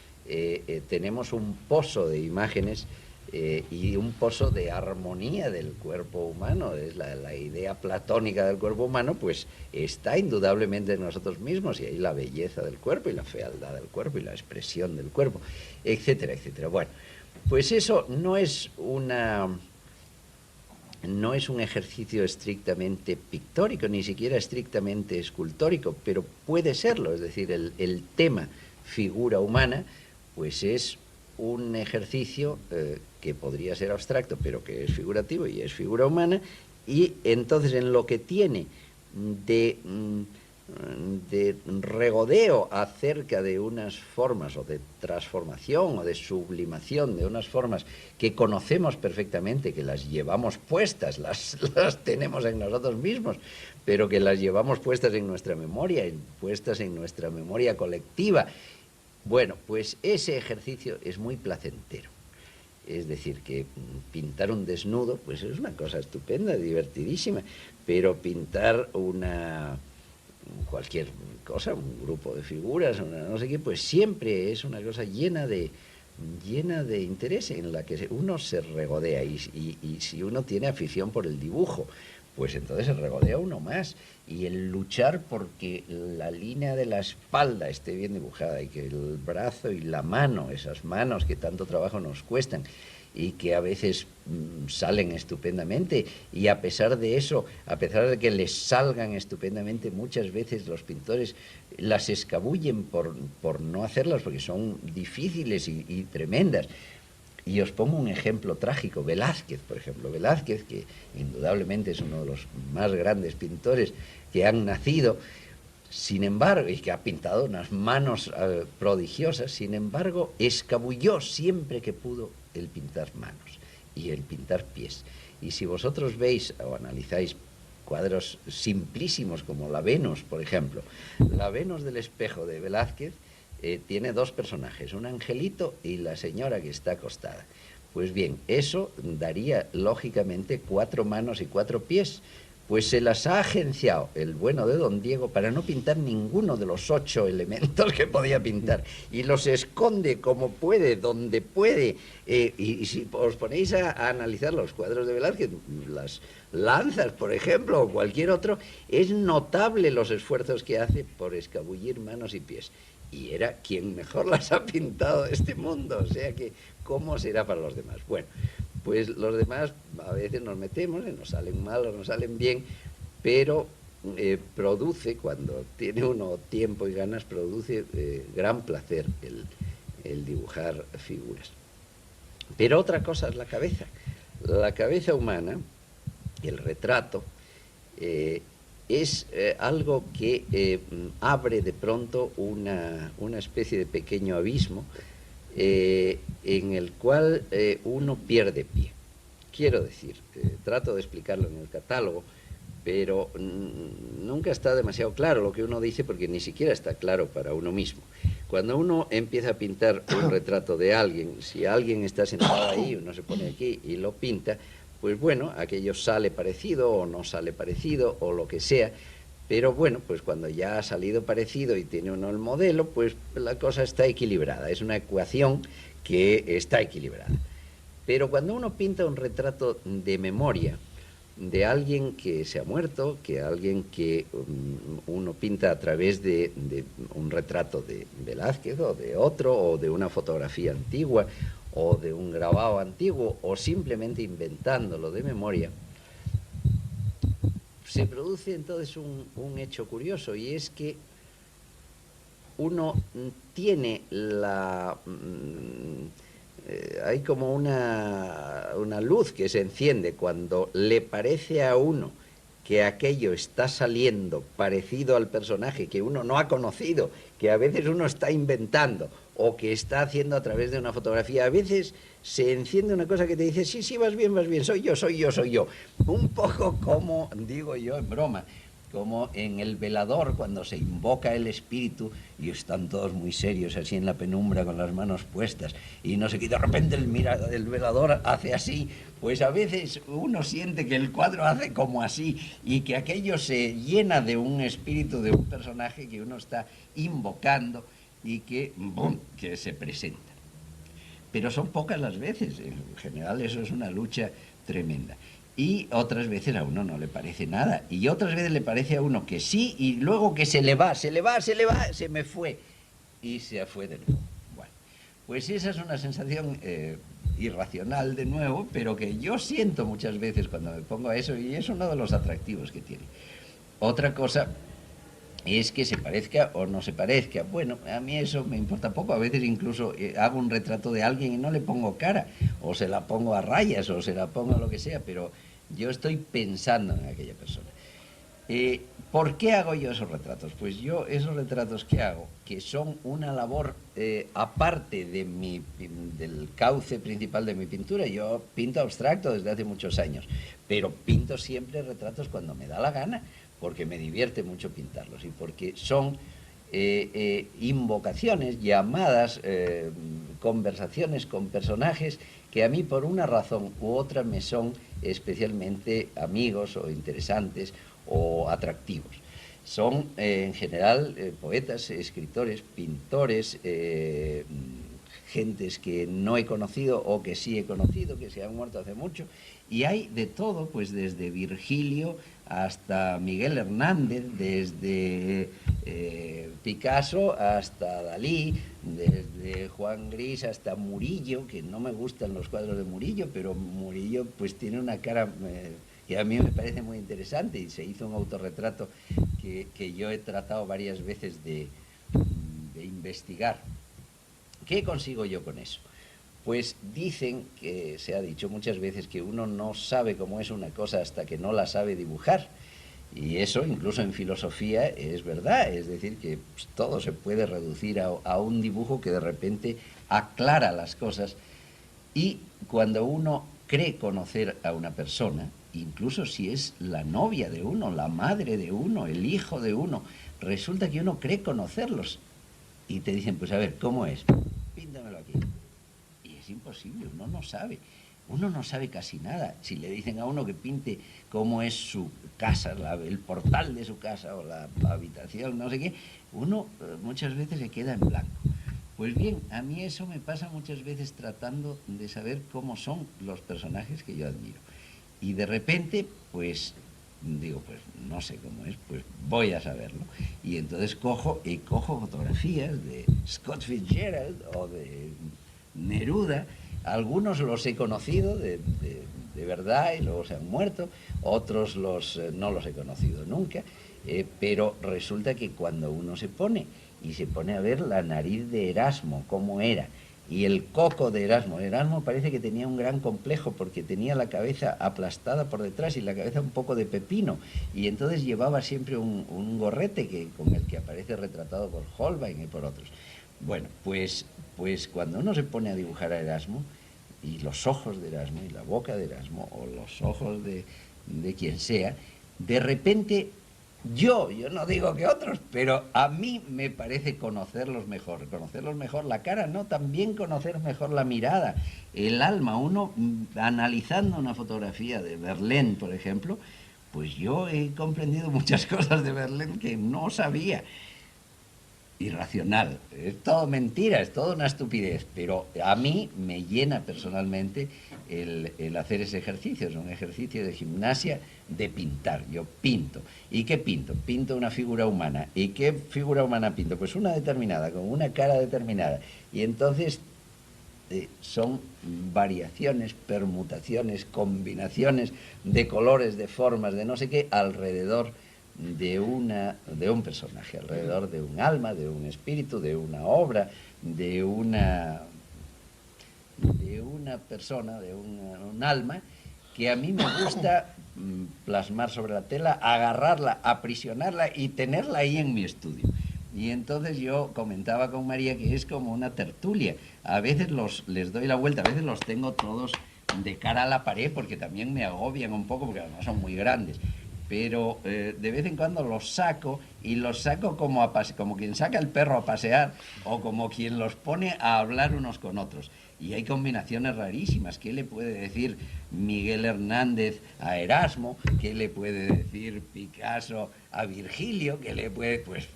tenemos un pozo de imágenes y un pozo de armonía del cuerpo humano. Es la idea platónica del cuerpo humano, pues está indudablemente en nosotros mismos, y ahí la belleza del cuerpo y la fealdad del cuerpo y la expresión del cuerpo, etcétera, etcétera. Bueno, pues eso no es un ejercicio estrictamente pictórico, ni siquiera estrictamente escultórico, pero puede serlo. Es decir, el tema figura humana, pues es un ejercicio que podría ser abstracto, pero que es figurativo y es figura humana, y entonces en lo que tiene de regodeo acerca de unas formas, o de transformación o de sublimación de unas formas que conocemos perfectamente, que las llevamos puestas, las tenemos en nosotros mismos, pero que las llevamos puestas en nuestra memoria, puestas en nuestra memoria colectiva. Bueno, pues ese ejercicio es muy placentero. Es decir, que pintar un desnudo, pues es una cosa estupenda, divertidísima, pero pintar cualquier cosa, un grupo de figuras, no sé qué, pues siempre es una cosa llena de interés, en la que uno se regodea, y si uno tiene afición por el dibujo, pues entonces se regodea uno más. Y el luchar porque la línea de la espalda esté bien dibujada, y que el brazo y la mano, esas manos que tanto trabajo nos cuestan y que a veces salen estupendamente, y a pesar de eso, a pesar de que les salgan estupendamente, muchas veces los pintores las escabullen por no hacerlas, porque son difíciles y tremendas. Y os pongo un ejemplo trágico: Velázquez, por ejemplo. Velázquez, que indudablemente es uno de los más grandes pintores que han nacido, sin embargo, y que ha pintado unas manos prodigiosas, sin embargo, escabulló siempre que pudo el pintar manos y el pintar pies. Y si vosotros veis o analizáis cuadros simplísimos como la Venus, por ejemplo, la Venus del espejo de Velázquez, tiene 2 personajes, un angelito y la señora que está acostada. Pues bien, eso daría lógicamente 4 manos y 4 pies. Pues se las ha agenciado el bueno de don Diego para no pintar ninguno de los 8 elementos que podía pintar, y los esconde como puede, donde puede. Y si os ponéis a analizar los cuadros de Velázquez, las lanzas, por ejemplo, o cualquier otro, es notable los esfuerzos que hace por escabullir manos y pies. Y era quien mejor las ha pintado de este mundo, o sea que, ¿cómo será para los demás? Bueno, pues los demás a veces nos metemos y nos salen mal o nos salen bien, pero produce, cuando tiene uno tiempo y ganas, produce gran placer el dibujar figuras. Pero otra cosa es la cabeza humana, el retrato, es algo que abre de pronto una especie de pequeño abismo en el cual uno pierde pie. Quiero decir, trato de explicarlo en el catálogo, pero nunca está demasiado claro lo que uno dice, porque ni siquiera está claro para uno mismo. Cuando uno empieza a pintar un retrato de alguien, si alguien está sentado ahí, uno se pone aquí y lo pinta, pues bueno, aquello sale parecido o no sale parecido o lo que sea, pero bueno, pues cuando ya ha salido parecido y tiene uno el modelo, pues la cosa está equilibrada, es una ecuación que está equilibrada. Pero cuando uno pinta un retrato de memoria de alguien que se ha muerto, que alguien que uno pinta a través de un retrato de Velázquez o de otro, o de una fotografía antigua, o de un grabado antiguo, o simplemente inventándolo de memoria, se produce entonces un hecho curioso, y es que uno tiene hay como una luz que se enciende cuando le parece a uno que aquello está saliendo parecido al personaje que uno no ha conocido, que a veces uno está inventando o que está haciendo a través de una fotografía. A veces se enciende una cosa que te dice, sí, sí, vas bien, soy yo, soy yo, soy yo. Un poco como, digo yo en broma, como en el velador cuando se invoca el espíritu y están todos muy serios así en la penumbra con las manos puestas y no sé qué, de repente el velador hace así, pues a veces uno siente que el cuadro hace como así y que aquello se llena de un espíritu, de un personaje que uno está invocando y que, ¡bum!, que se presenta. Pero son pocas las veces, en general eso es una lucha tremenda. Y otras veces a uno no le parece nada. Y otras veces le parece a uno que sí, y luego que se le va, se me fue. Y se fue de nuevo. Bueno, pues esa es una sensación irracional de nuevo, pero que yo siento muchas veces cuando me pongo a eso, y es uno de los atractivos que tiene. Otra cosa es que se parezca o no se parezca. Bueno, a mí eso me importa poco. A veces incluso hago un retrato de alguien y no le pongo cara, o se la pongo a rayas, o se la pongo a lo que sea, pero yo estoy pensando en aquella persona. ¿Por qué hago yo esos retratos? Pues yo esos retratos que hago, que son una labor aparte del cauce principal de mi pintura. Yo pinto abstracto desde hace muchos años, pero pinto siempre retratos cuando me da la gana, porque me divierte mucho pintarlos y porque son invocaciones, llamadas, conversaciones con personajes que a mí por una razón u otra me son especialmente amigos o interesantes o atractivos. Son en general poetas, escritores, pintores, gentes que no he conocido o que sí he conocido, que se han muerto hace mucho, y hay de todo, pues desde Virgilio hasta Miguel Hernández, desde Picasso hasta Dalí, desde Juan Gris hasta Murillo, que no me gustan los cuadros de Murillo, pero Murillo pues tiene una cara que a mí me parece muy interesante, y se hizo un autorretrato que yo he tratado varias veces de investigar. ¿Qué consigo yo con eso? Pues dicen, que se ha dicho muchas veces, que uno no sabe cómo es una cosa hasta que no la sabe dibujar. Y eso incluso en filosofía es verdad, es decir, que pues, todo se puede reducir a un dibujo que de repente aclara las cosas. Y cuando uno cree conocer a una persona, incluso si es la novia de uno, la madre de uno, el hijo de uno, resulta que uno cree conocerlos. Y te dicen, pues a ver, ¿cómo es? Píntamelo aquí. Y es imposible, uno no sabe casi nada. Si le dicen a uno que pinte cómo es su casa, el portal de su casa o la habitación, no sé qué, uno muchas veces se queda en blanco. Pues bien, a mí eso me pasa muchas veces tratando de saber cómo son los personajes que yo admiro. Y de repente, pues digo, pues no sé cómo es, pues voy a saberlo. Y entonces cojo fotografías de Scott Fitzgerald o de Neruda. Algunos los he conocido de verdad y luego se han muerto, otros no los he conocido nunca, pero resulta que cuando uno se pone a ver la nariz de Erasmo, cómo era, y el coco de Erasmo parece que tenía un gran complejo porque tenía la cabeza aplastada por detrás y la cabeza un poco de pepino, y entonces llevaba siempre un gorrete con el que aparece retratado por Holbein y por otros. Bueno, pues cuando uno se pone a dibujar a Erasmo, y los ojos de Erasmo, y la boca de Erasmo, o los ojos de quien sea, de repente yo no digo que otros, pero a mí me parece conocerlos mejor la cara, no, también conocer mejor la mirada, el alma. Uno analizando una fotografía de Verlaine, por ejemplo, pues yo he comprendido muchas cosas de Verlaine que no sabía. Irracional, es todo mentira, es toda una estupidez, pero a mí me llena personalmente el hacer ese ejercicio. Es un ejercicio de gimnasia de pintar. Yo pinto. ¿Y qué pinto? Pinto una figura humana. ¿Y qué figura humana pinto? Pues una determinada, con una cara determinada. Y entonces son variaciones, permutaciones, combinaciones de colores, de formas, de no sé qué, alrededor de un personaje, alrededor de un alma, de un espíritu, de una obra, de una persona, de un alma, que a mí me gusta plasmar sobre la tela, agarrarla, aprisionarla y tenerla ahí en mi estudio. Y entonces yo comentaba con María que es como una tertulia. A veces les doy la vuelta, a veces los tengo todos de cara a la pared porque también me agobian un poco porque además son muy grandes. Pero de vez en cuando los saco y los saco como quien saca el perro a pasear o como quien los pone a hablar unos con otros. Y hay combinaciones rarísimas. ¿Qué le puede decir Miguel Hernández a Erasmo? ¿Qué le puede decir Picasso a Virgilio? ¿Qué le puede...? Pues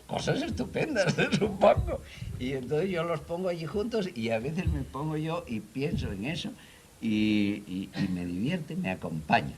cosas estupendas, supongo. Y entonces yo los pongo allí juntos y a veces me pongo yo y pienso en eso y me divierte, me acompaña.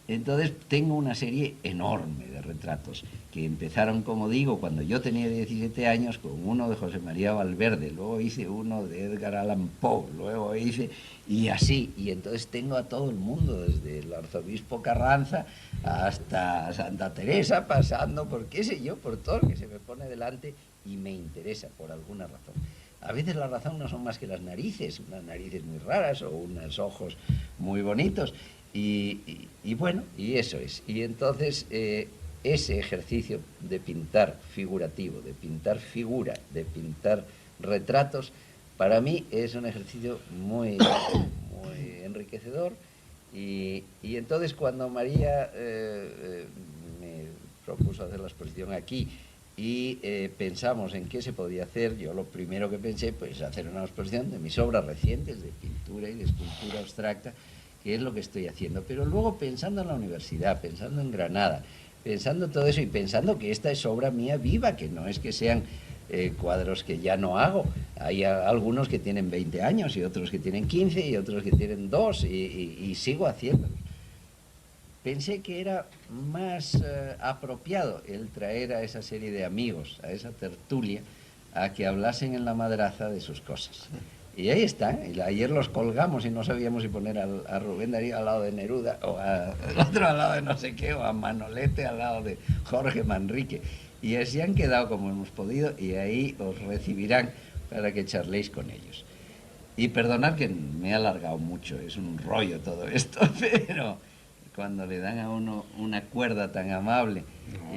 Entonces tengo una serie enorme de retratos que empezaron, como digo, cuando yo tenía 17 años con uno de José María Valverde, luego hice uno de Edgar Allan Poe, luego hice... y así, y entonces tengo a todo el mundo, desde el arzobispo Carranza hasta Santa Teresa, pasando por qué sé yo, por todo lo que se me pone delante y me interesa por alguna razón. A veces la razón no son más que las narices, unas narices muy raras o unos ojos muy bonitos. Y bueno, y eso es. Y entonces ese ejercicio de pintar figurativo, de pintar figura, de pintar retratos, para mí es un ejercicio muy enriquecedor. Y entonces cuando María me propuso hacer la exposición aquí y pensamos en qué se podía hacer, yo lo primero que pensé, pues hacer una exposición de mis obras recientes de pintura y de escultura abstracta, que es lo que estoy haciendo. Pero luego pensando en la universidad, pensando en Granada, pensando todo eso y pensando que esta es obra mía viva, que no es que sean cuadros que ya no hago. Hay algunos que tienen 20 años y otros que tienen 15 y otros que tienen 2 y sigo haciéndolos. Pensé que era más apropiado el traer a esa serie de amigos, a esa tertulia, a que hablasen en la madraza de sus cosas. Y ahí están. Ayer los colgamos y no sabíamos si poner a Rubén Darío al lado de Neruda o al otro al lado de no sé qué, o a Manolete al lado de Jorge Manrique. Y así han quedado como hemos podido y ahí os recibirán para que charléis con ellos. Y perdonad que me he alargado mucho, es un rollo todo esto, pero cuando le dan a uno una cuerda tan amable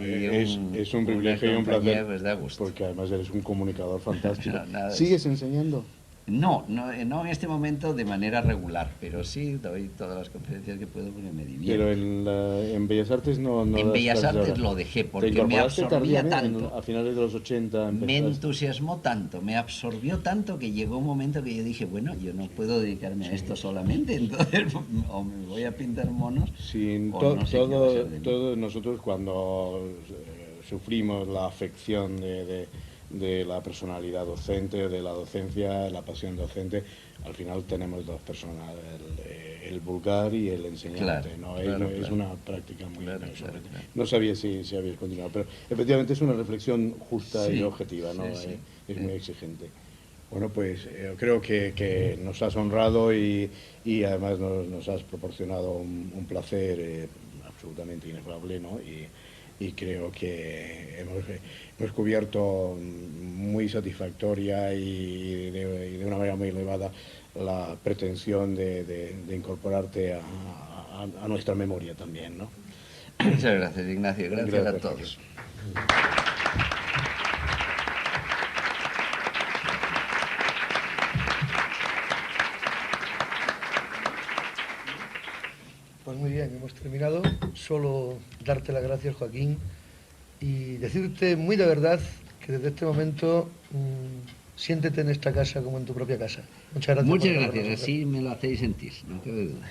es un privilegio y un placer, pues da gusto. porque además eres un comunicador fantástico. No, ¿Sigues enseñando? No en este momento de manera regular, pero sí doy todas las conferencias que puedo porque me divierto. Pero en Bellas Artes no en Bellas Artes lo dejé porque me absorbía tanto. A finales de los 80 me entusiasmó tanto, me absorbió tanto que llegó un momento que yo dije, bueno, yo no puedo dedicarme a esto solamente, entonces o me voy a pintar monos o no sé todos nosotros cuando sufrimos la afección de la personalidad docente, de la docencia, la pasión docente, al final tenemos dos personas, el vulgar y el enseñante. Claro, es una práctica muy claro. No sabía si habéis continuado, pero efectivamente es una reflexión justa y objetiva, ¿no? Es muy exigente. Bueno, pues creo que nos has honrado y además nos has proporcionado un placer absolutamente inefable, ¿no? Y creo que hemos cubierto muy satisfactoria y de una manera muy elevada la pretensión de incorporarte a nuestra memoria también, ¿no? Muchas gracias, Ignacio. Gracias a todos. Pues muy bien, hemos terminado. Solo darte las gracias, Joaquín, y decirte muy de verdad que desde este momento siéntete en esta casa como en tu propia casa. Muchas gracias. Muchas gracias, así me lo hacéis sentir, no cabe duda.